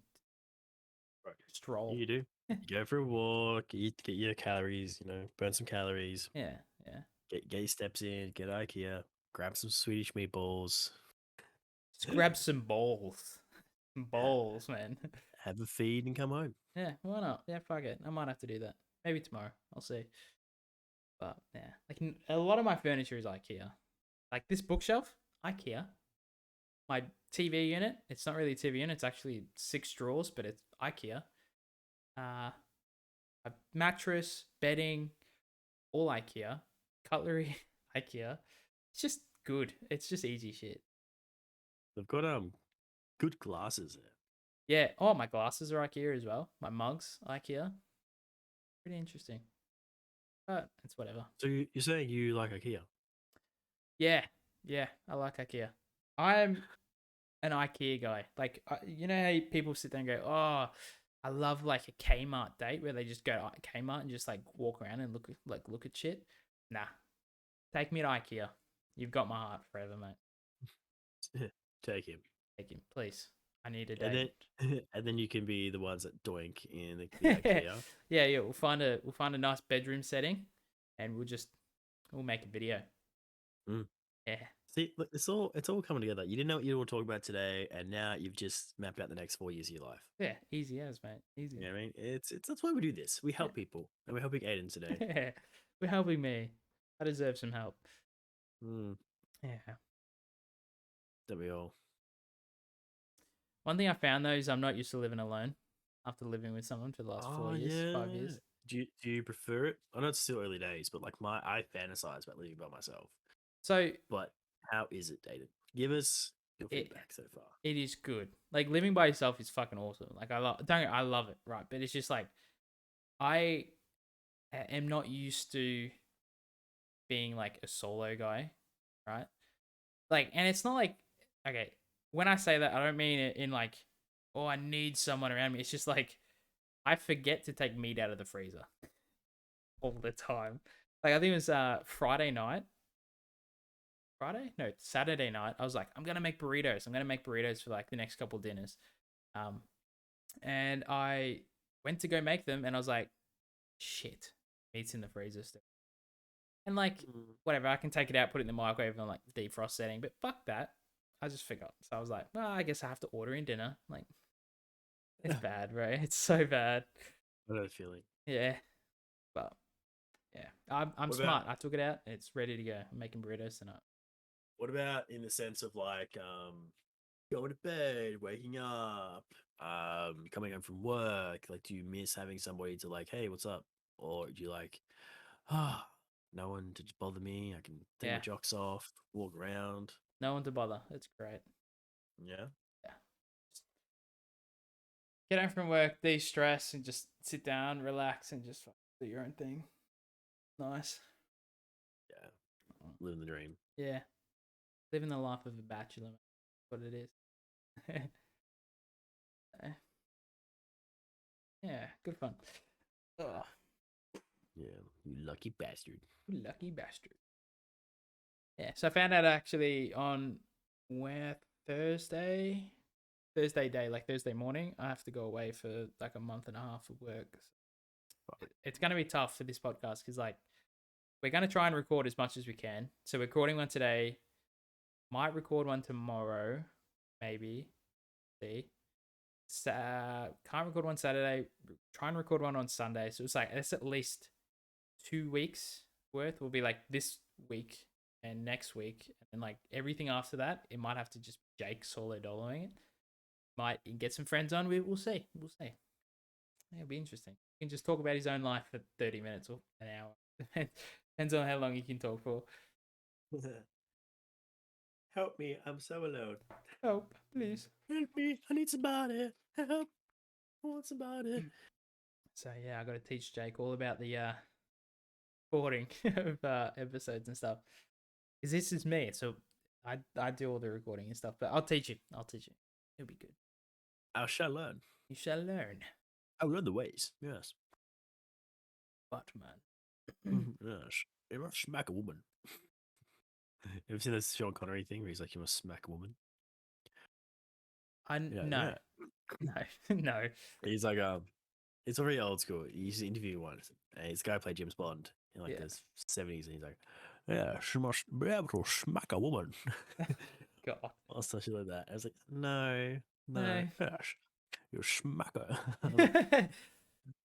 Right. stroll. You do. You go for a walk, eat, get your calories, burn some calories, Yeah, yeah. Get your steps in. Get IKEA. Grab some Swedish meatballs. Just grab some balls. Balls, man. Have a feed and come home. Yeah, why not? Yeah, fuck it. I might have to do that. Maybe tomorrow. I'll see. But yeah, like a lot of my furniture is IKEA. Like this bookshelf, IKEA. My TV unit, it's not really a TV unit. It's actually 6 drawers, but it's IKEA. A mattress, bedding, all IKEA. Cutlery, IKEA. It's just good. It's just easy shit. They've got good glasses there. Yeah. Oh, my glasses are IKEA as well. My mugs, IKEA. Pretty interesting. But it's whatever. So you're saying you like IKEA? Yeah. Yeah. I like IKEA. I'm an IKEA guy. Like, you know how people sit there and go, oh, I love like a Kmart date where they just go to Kmart and just like walk around and look at shit. Nah. Take me to IKEA. You've got my heart forever, mate. Take him. Take him, please. I need a date. And then you can be the ones that doink in the IKEA. Yeah. We'll find a nice bedroom setting, and we'll make a video. Yeah. See, look, it's all coming together. You didn't know what you were talking about today, and now you've just mapped out the next 4 years of your life. Yeah, easy as, mate. Easy. You know what I mean? It's that's why we do this. We help people, and we're helping Aiden today. Yeah, we're helping me. I deserve some help. Yeah. Don't we all? One thing I found though is I'm not used to living alone after living with someone for the last 4 years, 5 years. Do you prefer it? I know it's still early days, but like I fantasize about living by myself. So, but how is it, Aiden? Give us your feedback so far. It is good. Like living by yourself is fucking awesome. Like I love it, right? But it's just like I am not used to being like a solo guy, right? Like, and it's not like, okay, when I say that, I don't mean it in like, oh, I need someone around me. It's just like I forget to take meat out of the freezer all the time. Like I think it was Saturday night. I was like, I'm gonna make burritos. I'm gonna make burritos for like the next couple of dinners. And I went to go make them, and I was like, shit, meat's in the freezer still. And like, whatever, I can take it out, put it in the microwave on like defrost setting, but fuck that. I just forgot. So I was like, well, I guess I have to order in dinner. Like, it's bad, right? It's so bad. I know the feeling. Yeah. But yeah, I'm smart. I took it out. It's ready to go. I'm making burritos tonight. What about in the sense of like going to bed, waking up, coming home from work? Like, do you miss having somebody to like, hey, what's up? Or do you like, no one to bother me? I can take my jocks off, walk around. No one to bother. It's great. Yeah. Yeah. Just get home from work, de-stress, and just sit down, relax, and just do your own thing. Nice. Yeah. Living the dream. Yeah. Living the life of a bachelor. That's what it is. Yeah, good fun. Ugh. Yeah, you lucky bastard. You lucky bastard. Yeah, so I found out actually on Thursday day, like Thursday morning, I have to go away for like a month and a half of work. It's going to be tough for this podcast because like we're going to try and record as much as we can. So we're recording one today. Might record one tomorrow, maybe. See. Can't record one Saturday. Try and record one on Sunday. So it's like it's at least 2 weeks worth. Will be like this week and next week, and then like everything after that, it might have to just be Jake solo doloing it. Might get some friends on. We'll see. We'll see. It'll be interesting. He can just talk about his own life for 30 minutes or an hour. Depends on how long he can talk for. Help me, I'm so alone. Help, please. Help me, I need somebody. Help, I want somebody. So yeah, I got to teach Jake all about the recording of episodes and stuff. Because this is me, so I do all the recording and stuff. But I'll teach you. It'll be good. I shall learn. You shall learn. I'll learn the ways. Yes. But man, yes, you must smack a woman. Have you seen this Sean Connery thing where he's like, you must smack a woman? No. No. He's like, it's already old school. He used to interview one. This guy played James Bond in like the 70s, and he's like, Yeah, she must be able to smack a woman. God. Or something like that. I was like, no, no, No. yes, you smack her. I was like,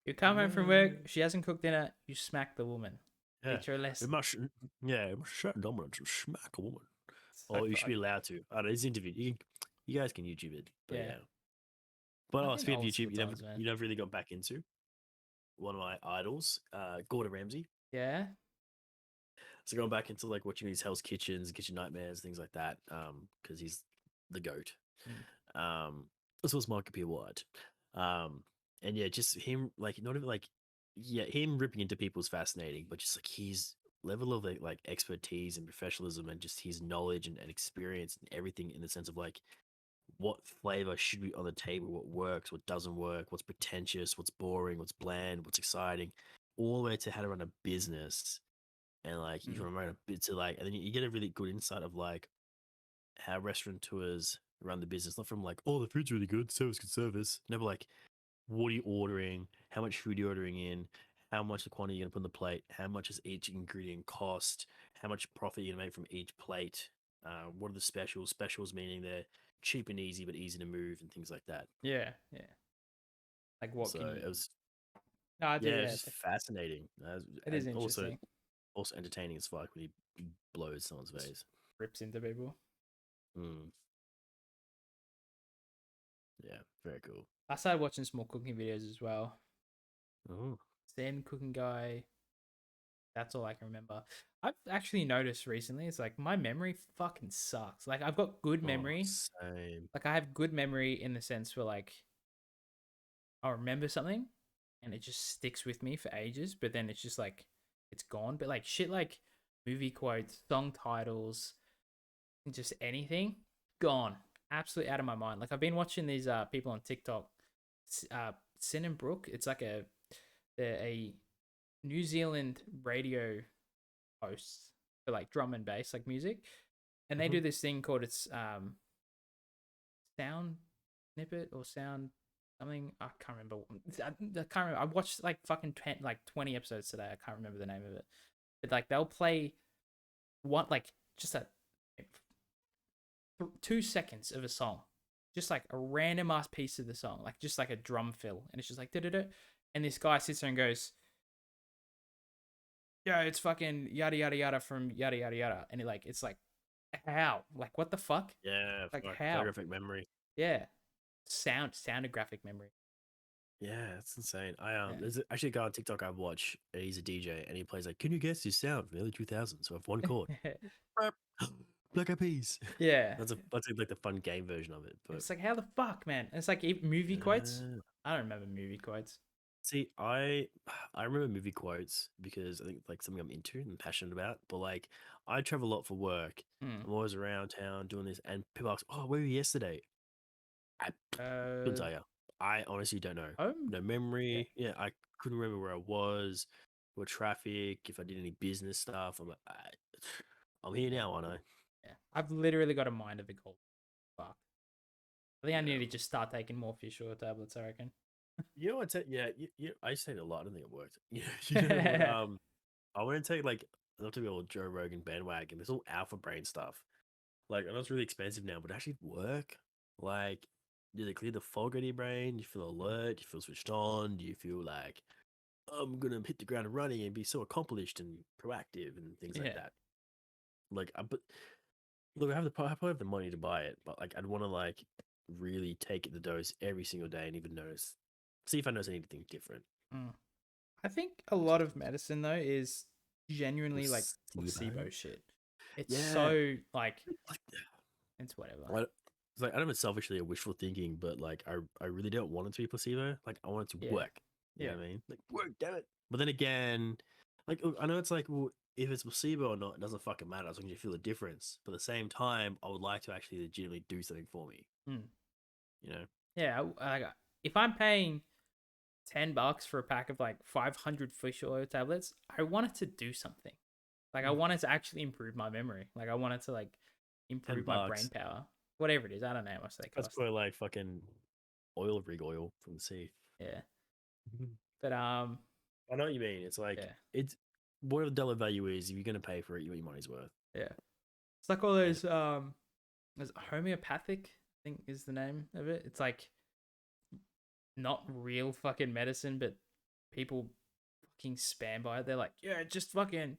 You come home from no. work, she hasn't cooked dinner, you smack the woman. Yeah, Teach her a it lesson. must. Yeah, it must show dominance and smack a woman. So Or you should be fucked. allowed to. I don't know. It's interview. You guys can YouTube it, but Yeah. yeah. But I think speaking of old school YouTube, times, man. you never really got back into one of my idols, Gordon Ramsay. Yeah. So going back into like watching these Hell's Kitchens, Kitchen Nightmares, things like that, because he's the goat. Mm. As well as Michael P. White. And yeah, just him like not even like yeah, him ripping into people is fascinating, but just like his level of like expertise and professionalism and just his knowledge and experience and everything in the sense of like what flavor should be on the table, what works, what doesn't work, what's pretentious, what's boring, what's bland, what's exciting, all the way to how to run a business and like you Mm. can run a bit to like, and then you get a really good insight of like how restaurateurs run the business, not from like, oh, the food's really good, service good service. Never like, what are you ordering? How much food are you ordering in? How much the quantity you're gonna put on the plate? How much does each ingredient cost? How much profit you're gonna make from each plate? What are the specials? Specials meaning they're cheap and easy, but easy to move and things like that. Yeah. Yeah. Like what So can you? it was, No, I do. yeah, it Yeah. was just fascinating, It is and also interesting. also entertaining as fuck when he blows someone's Just face. rips into people. Mm, yeah, very cool. I started watching some more cooking videos as well. Oh, Zen cooking guy. That's all I can remember. I've actually noticed recently, it's like my memory fucking sucks. Like I've got good oh, memory. same. Like I have good memory in the sense where like I'll remember something and it just sticks with me for ages, but then it's just like it's gone. But like shit like movie quotes, song titles, just anything, gone. Absolutely out of my mind. Like I've been watching these people on TikTok, Sin and Brook. It's like they're a New Zealand radio hosts for like drum and bass, like music, and they Mhm. do this thing called it's sound snippet or sound something. I can't remember. I can't remember. I watched like fucking 20 episodes today. I can't remember the name of it. But like they'll play one like just a 2 seconds of a song, just like a random ass piece of the song, like just like a drum fill, and it's just like da da da. And this guy sits there and goes, "Yeah, it's fucking yada yada yada from yada yada yada," and it's like how, like what the fuck, Yeah, like fuck, how, photographic memory. yeah, soundographic memory, Yeah, that's insane. yeah, There's actually a guy on TikTok I watch. And he's a DJ, and he plays like, "Can you guess his sound from the early 2000s?" So I have one chord, Burp. Black Eyed Peas. yeah. That's like the fun game version of it. But It's like how the fuck, man. It's like movie quotes. uh, I don't remember movie quotes. see, I remember movie quotes because I think it's like something I'm into and passionate about. But like, I travel a lot for work. Hmm. I'm always around town doing this, and people ask, "Oh, where were you yesterday?" I couldn't Uh, tell you. I honestly don't know. home. No Yeah, memory. Yeah, I couldn't remember where I was, what traffic, if I did any business stuff. I'm like, I'm here now, aren't I? yeah. I've literally got a mind of a gold. Fuck. I think I need Yeah. to just start taking more fish oil tablets. I reckon. You know what? Yeah, I used to take it a lot. I don't think it worked. You know what? I want to take like not to be all Joe Rogan bandwagon. It's all alpha brain stuff. Like I know it's really expensive now, but it actually work. Like, did it clear the fog out of your brain? Do you feel alert? Do you feel switched on? Do you feel like I'm gonna hit the ground running and be so accomplished and proactive and things like Yeah. that? Like, but look, I probably have the money to buy it, but like, I'd want to like really take the dose every single day and even notice, see if I notice anything different. Mm. I think a lot of medicine though is genuinely like Placebo. placebo shit. It's Yeah, so like like it's whatever. it's like I don't know if it's selfishly or wishful thinking, but like I really don't want it to be placebo. Like I want it to Yeah. work. You Yeah. know what I mean? Like work, damn it. But then again, like I know it's like, well, if it's placebo or not, it doesn't fucking matter as long as you feel the difference. But at the same time, I would like to actually legitimately do something for me. Mm. You know? Yeah. If I'm paying $10 for a pack of like 500 fish oil tablets, I wanted to do something. Like I Mm. wanted to actually improve my memory. Like I wanted to like ten improve my brain bucks. power. Whatever it is, I don't know how much they That's cost. probably like fucking oil rig oil from the sea. Yeah. Mhm. But I know what you mean. It's like yeah. whatever the dollar value is, if you're gonna pay for it, you want your money's worth. Yeah. It's like all And those is homeopathic, I think is the name of it. It's like not real fucking medicine, but people fucking spam by it. They're like, yeah, just fucking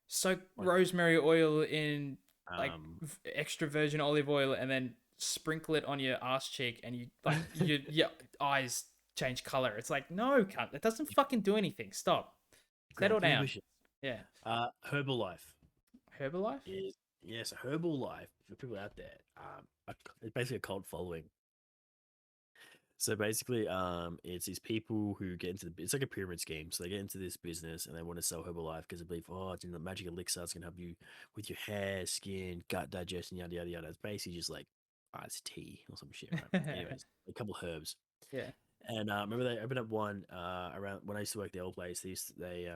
soak like, rosemary oil in like um, extra virgin olive oil and then sprinkle it on your ass cheek and you like your eyes change color. It's like, no, cunt, it doesn't fucking do anything. Stop. Settle three down. wishes. Yeah. Herbalife Herbalife? is yes, Herbalife for people out there. It's basically a cult following. So basically, it's these people who get into it's like a pyramid scheme. So they get into this business and they want to sell Herbalife because they believe, oh, it's, magic elixir, it's gonna help you with your hair, skin, gut digestion, yada yada yada. It's basically just like iced tea or some shit, right? Anyways, a couple of herbs. Yeah. And remember they opened up one around when I used to work at the old place. They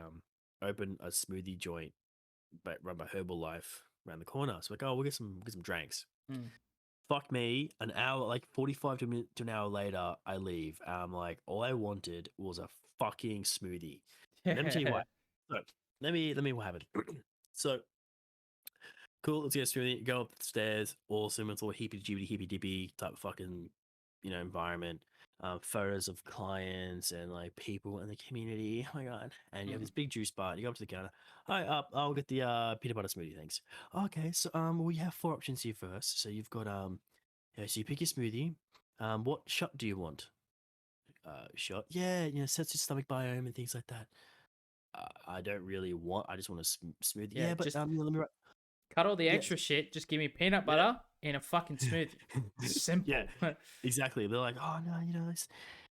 opened a smoothie joint, but run by Herbalife around the corner. So like, oh, we'll get some drinks. Mm. Fuck me, an hour, like 45 to an hour later, I leave. I'm like, all I wanted was a fucking smoothie. And let me tell you why. So, let me have it. So, cool, let's get a smoothie. Go upstairs, awesome. It's all hippy dippy type of fucking, environment. Photos of clients and like people in the community. Oh my god! And you have this big juice bar. And you go up to the counter. Hi, I'll get the peanut butter smoothie, thanks. Okay, so we have 4 options here first. So you've got yeah, so you pick your smoothie. What shot do you want? Shot? Yeah, sets your stomach biome and things like that. I don't really want. I just want a smoothie. Yeah, Yeah, but just let me. cut all the Yeah, extra shit. Just give me peanut yeah, butter in a fucking smoothie. yeah. Simple. Exactly. They're like, oh no, this,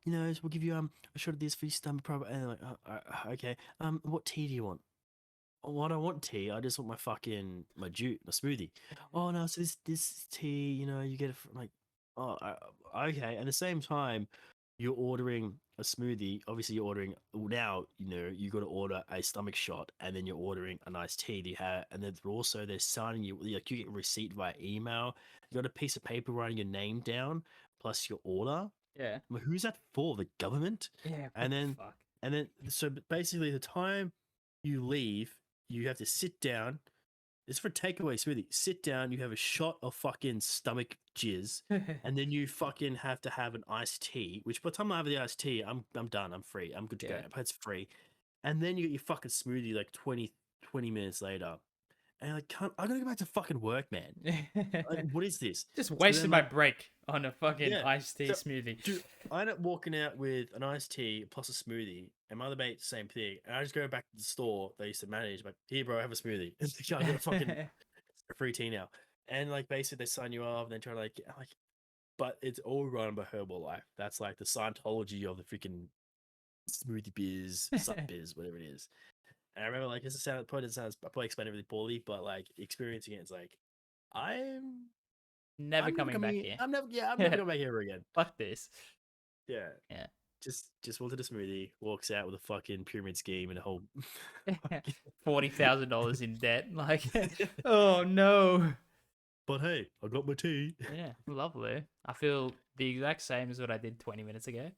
we'll give you a shot of this for your stomach problem. And they're like, oh, okay. What tea do you want? Oh, I don't want tea. I just want my juice, my smoothie. Oh no, so this tea, you get it from like, oh, okay. At the same time, you're ordering a smoothie. Obviously, you're ordering now. You got to order a stomach shot, and then you're ordering a nice tea. Do you have, and then also they're signing you like you get a receipt via email. You got a piece of paper writing your name down plus your order. Yeah. Well, who's that for? The government? Yeah. What And the then fuck? so basically the time you leave, you have to sit down. It's for takeaway smoothie. Sit down, you have a shot of fucking stomach jizz, and then you fucking have to have an iced tea, which by the time I have the iced tea, I'm done. I'm free. I'm good to Yeah. go. It's free. And then you get your fucking smoothie like 20 minutes later. And like, I'm gonna go back to fucking work, man. Like, what is this? Just So then wasted my like, break on a fucking yeah. iced tea So, smoothie. dude, I end up walking out with an iced tea plus a smoothie, and my other mate, same thing. And I just go back to the store they used to manage, like, here, bro, have a smoothie. It's like, I got a fucking free tea now. And like, basically, they sign you off, and then try to like, but it's all run by Herbalife. That's like the Scientology of the freaking smoothie biz, sup biz, whatever it is. And I remember, like, probably I probably explained it really poorly, but like experiencing it, it's like, I'm Never coming back here. I'm never coming back here again. Fuck this. Yeah. Yeah. Just wanted a smoothie, walks out with a fucking pyramid scheme and a whole $40,000 in debt. Like, oh no. But hey, I got my tea. Yeah, lovely. I feel the exact same as what I did 20 minutes ago.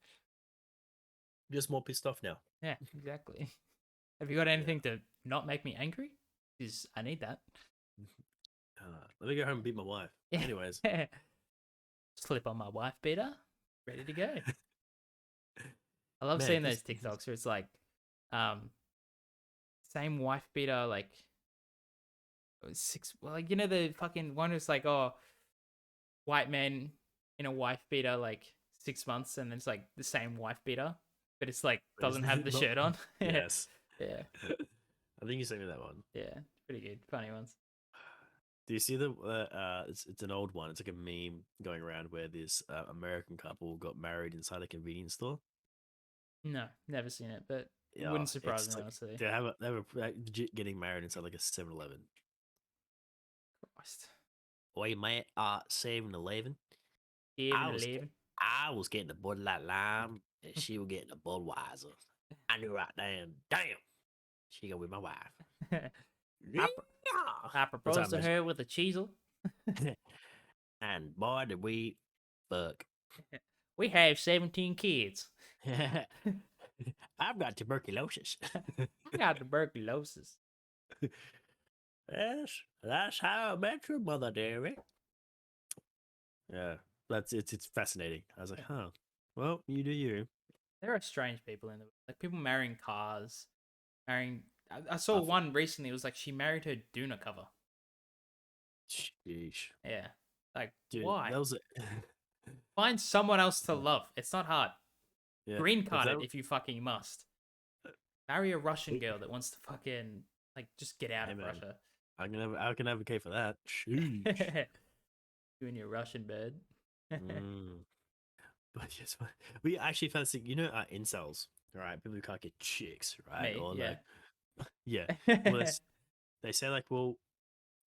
Just more pissed off now. Yeah, exactly. Have you got anything to not make me angry? Because I need that. Let me go home and beat my wife. Yeah. Anyways. Slip on my wife beater. Ready to go. I love seeing those TikToks where it's like, same wife beater, like, like, the fucking one who's like, oh, white man in a wife beater, like 6 months, and it's like the same wife beater, but it's like doesn't have the shirt on. Yes. Yeah. I think you sent me that one. Yeah, pretty good, funny ones. Do you see it's an old one. It's like a meme going around where this American couple got married inside a convenience store. No, never seen it, but it wouldn't surprise me, like, honestly. they were legit getting married inside like a 7-Eleven. Christ. Wait, mate, 7-Eleven. I was getting a Bud Light Lime, and she was getting a Budweiser. I knew right then, damn, she gonna be my wife. I proposed to her with a chisel. And boy, did we fuck. We have 17 kids. I've got tuberculosis. I got tuberculosis. Yes, that's how I met your mother, dearie. Yeah, it's fascinating. I was like, huh. Well, you do you. There are strange people in the like people marrying cars, marrying. I saw I one recently. It was like she married her Duna cover. Sheesh. Yeah, like Dude, why? that was Find someone else to love. It's not hard. yeah. Green If card that it if you fucking must. Marry a Russian girl that wants to fucking like just get out hey of man, Russia. I can advocate for that. Sheesh. You and your Russian bed. Mm. But yes, we actually found this, incels, right? People who can't get chicks, right? Me, Or yeah. like, yeah. Well, they say like, well,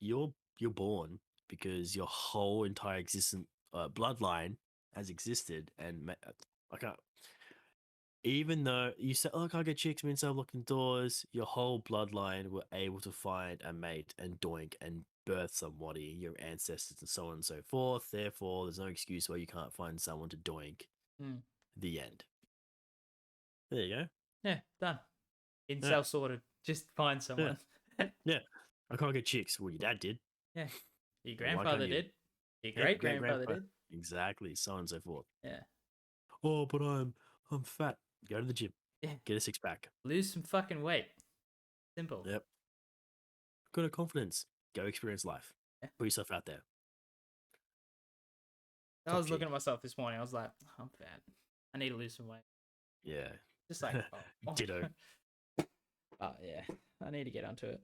you're born because your whole entire existent bloodline has existed, and I can't. Even though you say, "Oh, I can't get chicks," means I'm locking doors. Your whole bloodline were able to find a mate and doink and birth somebody, your ancestors, and so on and so forth. Therefore, there's no excuse why you can't find someone to doink. Mm. The end. There you go. Yeah, done. Yeah, Incel sorted. Just find yeah, someone. yeah. I can't get chicks. Well, your dad did. Yeah. Your Well, why can't grandfather you? did. Your Yeah, great great grandfather grandpa. did. Exactly. So on and so forth. Yeah. Oh, but I'm fat. Go to the gym. Yeah. Get a six pack. Lose some fucking weight. Simple. Yep. Got a confidence. Go experience life. Yeah. Put yourself out there. I Top was looking G. at myself this morning. I was like, I'm fat. I need to lose some weight. Yeah. Just like, oh. Ditto. Oh, yeah. I need to get onto it.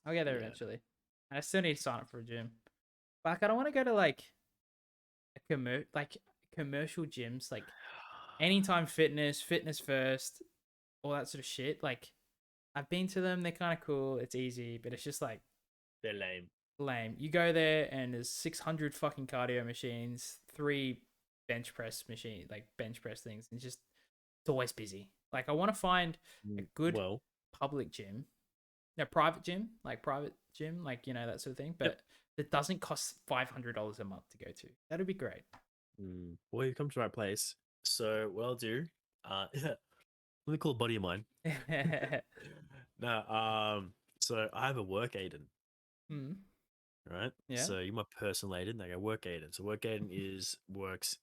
I'll get there Yeah. eventually. And I still need to sign up for a gym. Like, I don't want to go to like commercial gyms, like Anytime Fitness, Fitness First, all that sort of shit. Like, I've been to them. They're kind of cool. It's easy, but it's just like They're lame. lame. You go there and there's 600 fucking cardio machines, 3 bench press things, and just it's always busy. Like, I want to find a good Well, public gym, private gym, like that sort of thing, yep. but that doesn't cost $500 a month to go to. That'd be great. Well, you've come to the right place. So, what I'll do, let me call a buddy of mine. No, so I have a work Aiden, Mm, right? yeah. So you're my personal Aiden. I go work Aiden. So work Aiden works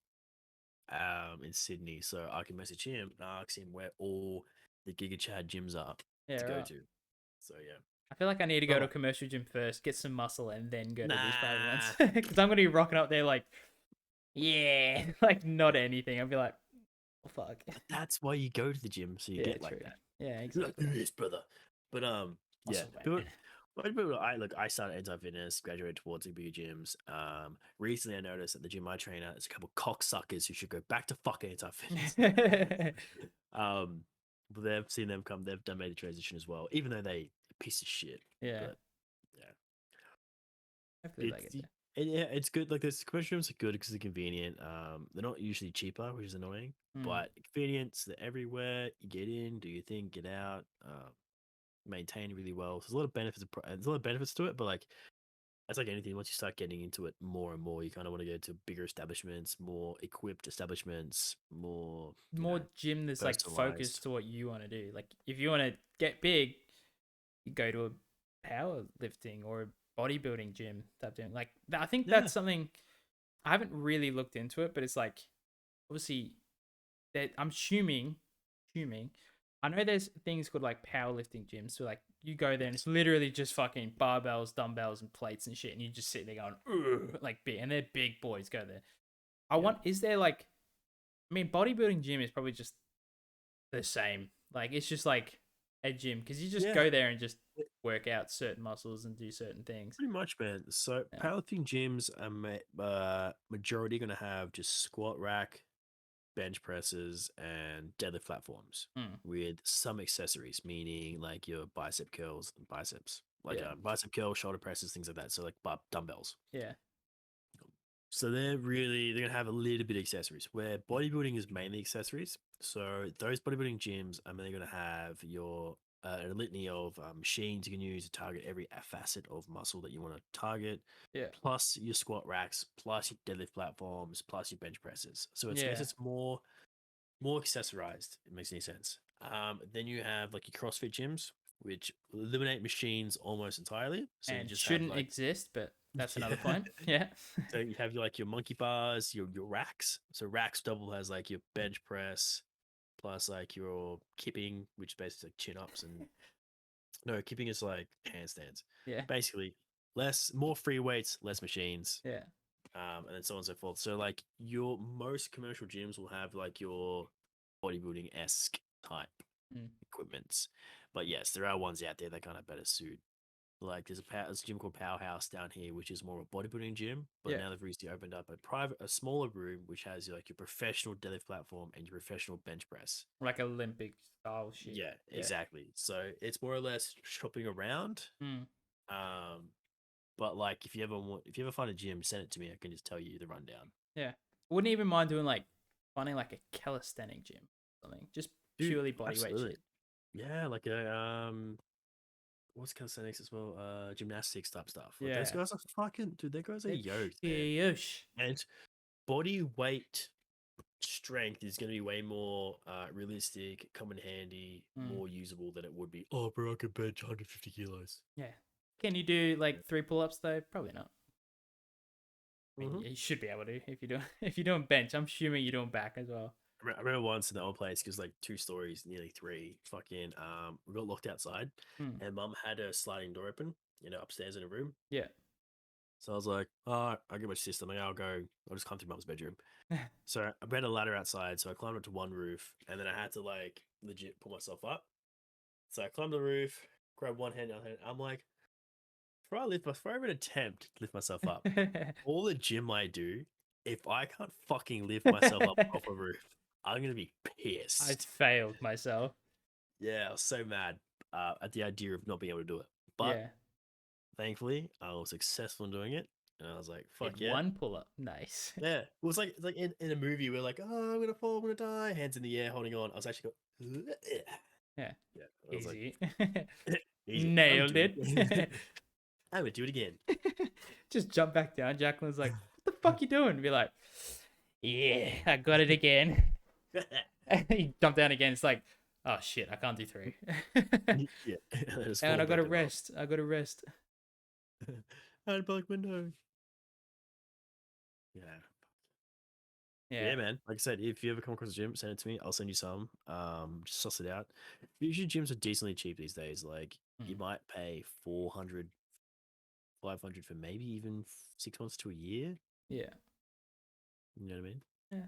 in Sydney. So I can message him and ask him where all the Giga Chad gyms are Yeah, to go right. to. So yeah. I feel like I need to go to a Oh, commercial gym first, get some muscle, and then go to these private ones. nah. Because I'm gonna be rocking up there like, yeah, like not anything. I'll be like, oh, fuck. But that's why you go to the gym, so you Yeah, get like true. that. Yeah, You're like, exactly. "Do this, brother." But yeah. Muscle People, man. I started anti fitness, graduated towards the bigger gyms. Recently I noticed that the gym I train at is a couple cocksuckers who should go back to fucking anti fitness. But they've seen them come, they've done made the transition as well, even though they a piece of shit. Yeah. But yeah, Hopefully they get there. yeah, it's good. Like those commercial rooms are good because they're convenient. They're not usually cheaper, which is annoying, but convenience. They're everywhere. You get in, do your thing, get out. Maintained really well. So there's a lot of benefits. There's a lot of benefits to it, but like it's like anything. Once you start getting into it more and more, you kind of want to go to bigger establishments, more equipped establishments, more Gym that's like personalized. focused to what you want to do. Like if you want to get big, you go to a powerlifting or a bodybuilding gym type thing. Like I think Yeah, that's something I haven't really looked into it, but it's like obviously that I'm assuming I know there's things called like powerlifting gyms. So like you go there and it's literally just fucking barbells, dumbbells, and plates and shit, and you just sit there going "Ugh," like big, and they're big boys go there. Is there like, I mean, bodybuilding gym is probably just the same. Like it's just like a gym because you just yeah, go there and just work out certain muscles and do certain things. pretty much, man. So Yeah. powerlifting gyms are majority going to have just squat rack, bench presses, and deadlift platforms Mm. with some accessories, meaning like your bicep curls and biceps, like Yeah. bicep curl, shoulder presses, things like that. So like dumbbells. Yeah. So they're gonna have a little bit of accessories. Where bodybuilding is mainly accessories. So those bodybuilding gyms are mainly gonna have your a litany of machines you can use to target every facet of muscle that you want to target, Yeah. plus your squat racks, plus your deadlift platforms, plus your bench presses. So I guess Yeah. it's more more accessorized. It makes any sense. Then you have like your CrossFit gyms, which eliminate machines almost entirely. So you And just have shouldn't like exist, but that's another point. Yeah. so you have like your monkey bars, your racks. So racks double has like your bench press plus like your kipping, which is basically like chin ups and no kipping is like handstands. Yeah. Basically, more free weights, less machines, Yeah. and then so on and so forth. So like your most commercial gyms will have like your bodybuilding esque type Mm. equipments, but yes, there are ones out there that kind of better suit. Like there's a gym called Powerhouse down here, which is more of a bodybuilding gym. But Yeah. now they've recently opened up a smaller room, which has like your professional deadlift platform and your professional bench press. Like Olympic style shit. Yeah, Yeah. exactly. So it's more or less shopping around. Mm. Um, but like if you ever find a gym, send it to me. I can just tell you the rundown. Yeah. Wouldn't even mind doing like finding like a calisthenic gym or something. Just Dude, purely body weight absolutely. shit. Yeah, like a what's calisthenics as well? Gymnastics type stuff. Like those Yeah. guys are fucking dude, those guys are yoked, man. Yeesh. And body weight strength is going to be way more realistic, come in handy, Mm. more usable than it would be. Oh, bro, I can bench 150 kilos. Yeah. Can you do like 3 pull-ups though? Probably not. I mean, Mm-hmm. you should be able to if you're doing if you're doing bench. I'm assuming you're doing back as well. I remember once in the old place because like 2 stories, nearly three. Fucking we got locked outside, Mm. and mum had a sliding door open, upstairs in a room. Yeah. So I was like, oh, I'll get my sister. Like, I'll just climb through mum's bedroom. So I had a ladder outside, so I climbed up to one roof, and then I had to like legit pull myself up. So I climbed the roof, grabbed one hand, other hand. I'm like, before I even attempt to lift myself up, all the gym I do, if I can't fucking lift myself up off a roof, I'm gonna be I pissed. failed myself. Yeah, I was so mad at the idea of not being able to do it. But Yeah. thankfully, I was successful in doing it, and I was like, "Fuck Did yeah!" one pull-up. Nice. Yeah, it was like in a movie where like, "Oh, I'm gonna fall, I'm gonna die," hands in the air, holding on. I was actually going, Yeah. yeah. I was like, Easy. easy. I would Nailed do it. it. I would do it again. Just jump back down. Jacqueline's like, what the fuck you doing? Be like, yeah, I got it again. And you jump down again. It's like, oh shit, I can't do 3. Yeah, And I gotta rest. I gotta rest. Out of public window. Yeah. Yeah, man. Like I said, if you ever come across a gym, send it to me. I'll send you some. Just suss it out. Usually gyms are decently cheap these days. Like you might pay 400, 500 for maybe even 6 months to a year. Yeah. You know what I mean? Yeah.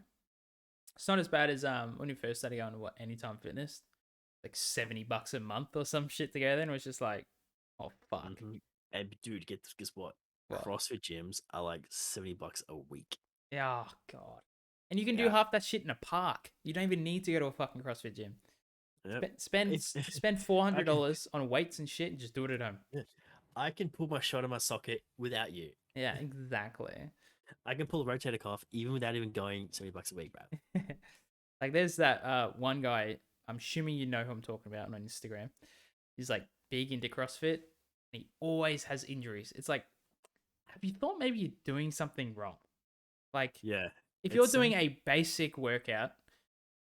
It's not as bad as when you first started going to Anytime Fitness, like $70 a month or some shit together, and it was just like, oh fuck. Mm-hmm. And dude, guess what? What? CrossFit gyms are like $70 a week. Yeah, oh god. And you can do half that shit in a park. You don't even need to go to a fucking CrossFit gym. Yep. Spend $400 on weights and shit and just do it at home. Yeah. I can pull my shot in my socket without you. Yeah, exactly. I can pull a rotator cuff even without even going $70 a week, bro. Like there's that one guy, I'm assuming you know who I'm talking about on Instagram. He's like big into CrossFit and he always has injuries. It's like, have you thought maybe you're doing something wrong? Like, yeah. If you're doing a basic workout,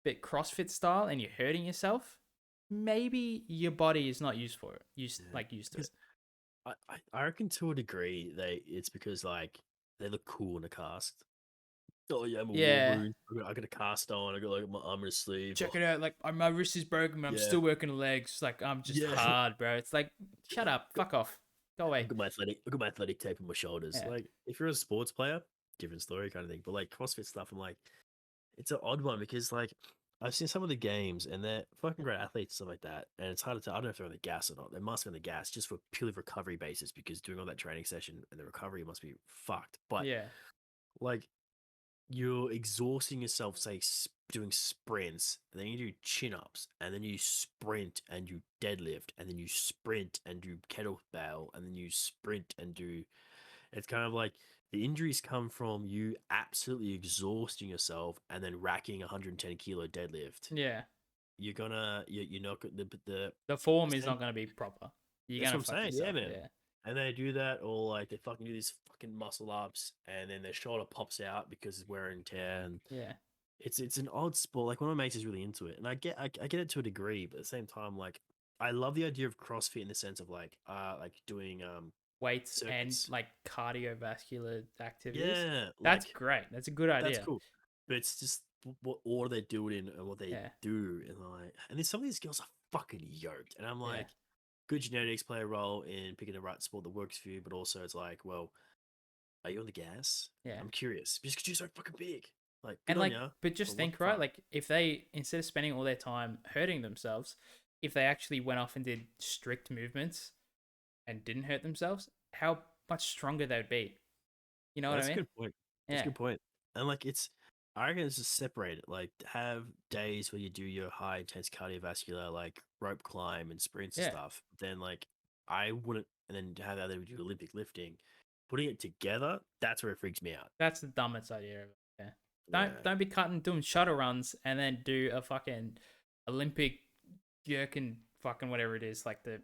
but CrossFit style, and you're hurting yourself, maybe your body is not used for it. Used to it. I reckon to a degree it's because like they look cool in a cast. Oh yeah, I'm a Wolverine. I got a cast on. I got like my arm and sleeve. Check it out. Like my wrist is broken, but I'm still working the legs. Like I'm just hard, bro. It's like, shut up, fuck off, go away. Look at my athletic tape on my shoulders. Yeah. Like if you're a sports player, different story kind of thing. But like CrossFit stuff, I'm like, it's an odd one because like I've seen some of the games and they're fucking great athletes and stuff like that. And it's hard to tell. I don't know if they're on the gas or not. They must be on the gas just for purely recovery basis because doing all that training session and the recovery must be fucked. But like you're exhausting yourself, say doing sprints, and then you do chin-ups, and then you sprint and you deadlift, and then you sprint and do kettlebell, and then you sprint and do. It's kind of like the injuries come from you absolutely exhausting yourself and then racking 110 kilo deadlift. Yeah, you're not the form is not gonna be proper. You're that's gonna what I'm saying, yourself, yeah, man. And they do that, or like they fucking do these fucking muscle ups, and then their shoulder pops out because it's wear and tear, and it's an odd sport. Like one of my mates is really into it, and I get it to a degree, but at the same time, like I love the idea of CrossFit in the sense of like doing Weights and circuits. like cardiovascular activities. Yeah, That's like great. That's a good that's idea. cool. But it's just what order they do it in and what they Yeah. do, and like, and then some of these girls are fucking yoked, and I'm Yeah. like, good genetics play a role in picking the right sport that works for you, but also it's like, well, are you on the gas? Yeah. I'm curious, just because you're so fucking big. Like, good And on like, ya, but just but what think, the right? fuck? Like, if they, instead of spending all their time hurting themselves, if they actually went off and did strict movements and didn't hurt themselves, how much stronger they'd be. You know what I That's a mean? good point. That's a Yeah. good point. And like, I reckon it's just separate it. Like, have days where you do your high intense cardiovascular, like rope climb and sprints and Yeah. stuff. Then like, I wouldn't, and then have the other do Olympic lifting. Putting it together, that's where it freaks me out. That's the dumbest idea ever. Yeah. Yeah. Don't be cutting doing shuttle runs and then do a fucking Olympic jerk and fucking whatever it is, like the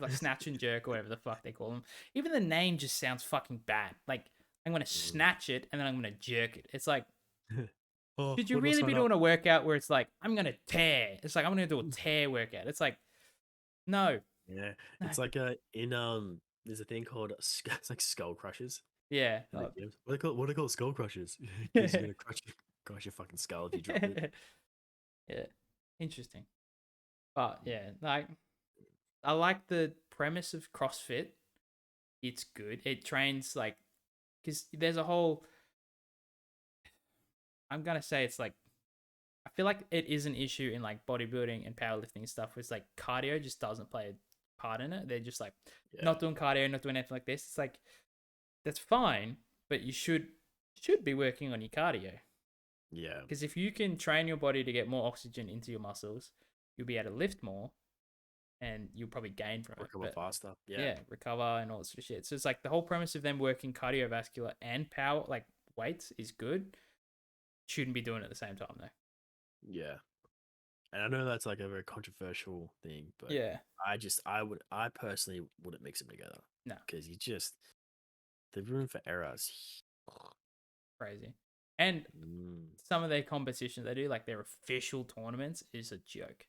snatch and jerk or whatever the fuck they call them. Even the name just sounds fucking bad. Like I'm gonna Mm. snatch it and then I'm gonna jerk it. It's like, Oh, should you what do I really be sign up? doing a workout where it's like I'm gonna tear? It's like I'm gonna do a tear workout. It's like no, Yeah, no, it's like in there's a thing called it's like skull crushers yeah, in the gyms. What do they call skull crushers? Because you're gonna crush your fucking skull if you drop it. yeah, interesting. But yeah, like I like the premise of CrossFit. It's good. It trains like because there's a whole. I'm gonna say it's like I feel like it is an issue in like bodybuilding and powerlifting and stuff. Where it's like cardio just doesn't play a part in it. They're just like Yeah, not doing cardio, not doing anything like this. It's like that's fine, but you should be working on your cardio yeah, because if you can train your body to get more oxygen into your muscles, you'll be able to lift more and you'll probably gain from it. recover But faster. Yeah, yeah, recover and all that sort of shit. So it's like the whole premise of them working cardiovascular and power, like weights, is good. Shouldn't be doing it at the same time though. yeah. And I know that's like a very controversial thing, but Yeah, I personally wouldn't mix them together no, because the room for errors. crazy. And Mm. some of their competitions they do, like their official tournaments, is a joke.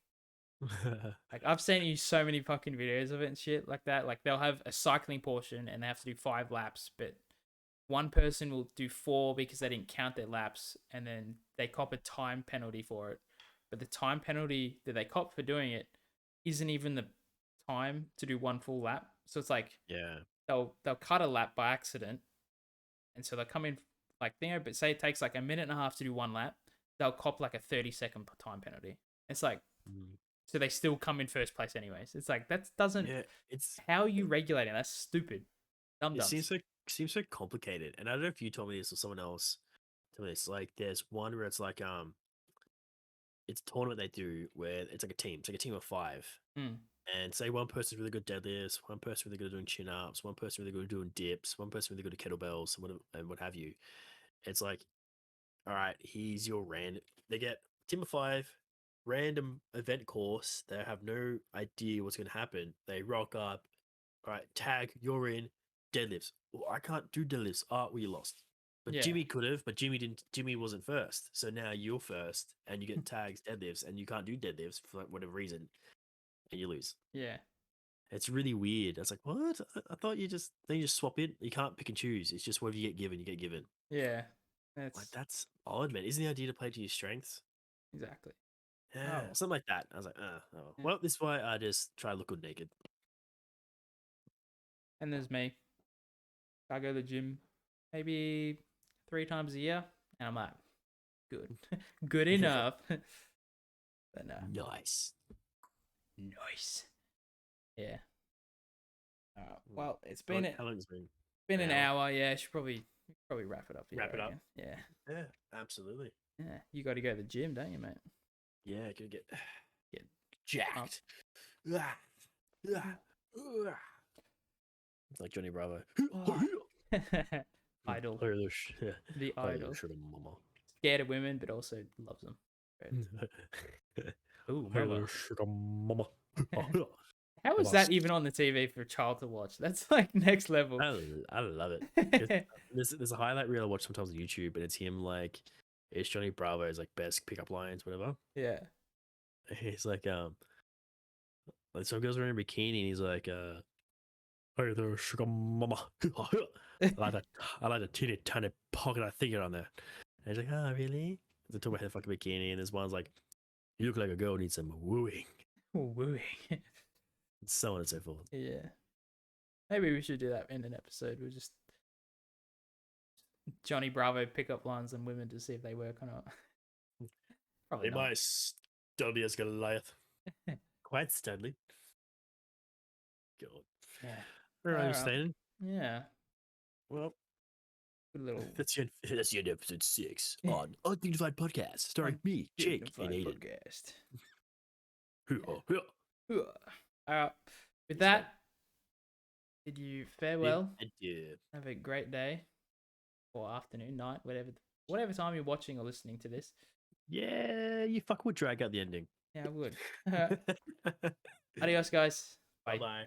Like I've seen you so many fucking videos of it and shit like that. Like they'll have a cycling portion and they have to do 5 laps, but one person will do 4 because they didn't count their laps, and then they cop a time penalty for it. But the time penalty that they cop for doing it isn't even the time to do one full lap. So it's like Yeah. they'll cut a lap by accident, and so they'll come in like but say it takes like a minute and a half to do 1 lap, they'll cop like a 30-second time penalty. It's like Mm. so they still come in first place anyways. It's like that doesn't Yeah, it's how are you regulating? That's stupid. Dum it dums. seems so complicated. And I don't know if you told me this or someone else told me this. Like there's one where it's like it's a tournament they do where it's like a team. It's like a team of 5. Mm. And say one person's really good at deadlifts, one person really good at doing chin ups, one person really good at doing dips, one person really good at kettlebells, and what have you. It's like, all right, here's your random. They get team of 5, random event course. They have no idea what's going to happen. They rock up. All right, tag, you're in. Deadlifts. Well, I can't do deadlifts. Oh, we lost. But Yeah. Jimmy could have, but Jimmy didn't. Jimmy wasn't first. So now you're first, and you get tags deadlifts, and you can't do deadlifts for whatever reason, and you lose. Yeah. It's really weird. It's like, what? I thought you just swap it. You can't pick and choose. It's just whatever you get given, you get given. Yeah. Like That's that's odd, man. Isn't the idea to play to your strengths? exactly. Yeah, Oh. something like that. I was like, oh. Yeah. Well, this is why I just try to look good naked. And there's me. I go to the gym maybe 3 times a year, and I'm like, good, good enough. But no, Nice. nice. Yeah. Well, it's been How long has it been? an hour. Yeah, should probably wrap it up here. Wrap it I up. reckon. Yeah. Yeah, absolutely. Yeah. You got to go to the gym, don't you, mate? Yeah, gonna get Get jacked. It's like Johnny Bravo. Idol. Play the sh- The play idol. shit on mama. Scared of women, but also loves them. Ooh, Play mama. the shit on mama. How is that even on the TV for a child to watch? That's like next level. I love it. 'Cause there's a highlight reel I watch sometimes on YouTube, and it's him like It's Johnny Bravo's like best pickup lines, whatever. Yeah. He's like some girls are in a bikini and he's like hey there, sugar mama. I like a teeny tiny pocket I think on there. And he's like, oh really? They talk about her fucking bikini and this one's like, you look like a girl who needs some wooing. Wooing. And so on and so forth. Yeah. Maybe we should do that in an episode. We'll just Johnny Bravo pickup lines on women to see if they work or not. Probably They not. might studly as Goliath. Quite studly. God. Yeah. All right, Alright. Stan. Yeah. Well, Good little that's the end of episode 6 on Undignified Podcast, starring me, Jake, and Aiden. Podcast. Yeah. Alright. With that, bid you farewell. Yeah. Have a great day. Or afternoon, night, whatever time you're watching or listening to this. Yeah, you fuck would drag out the ending. Yeah, I would. Adios, guys. Bye. Bye.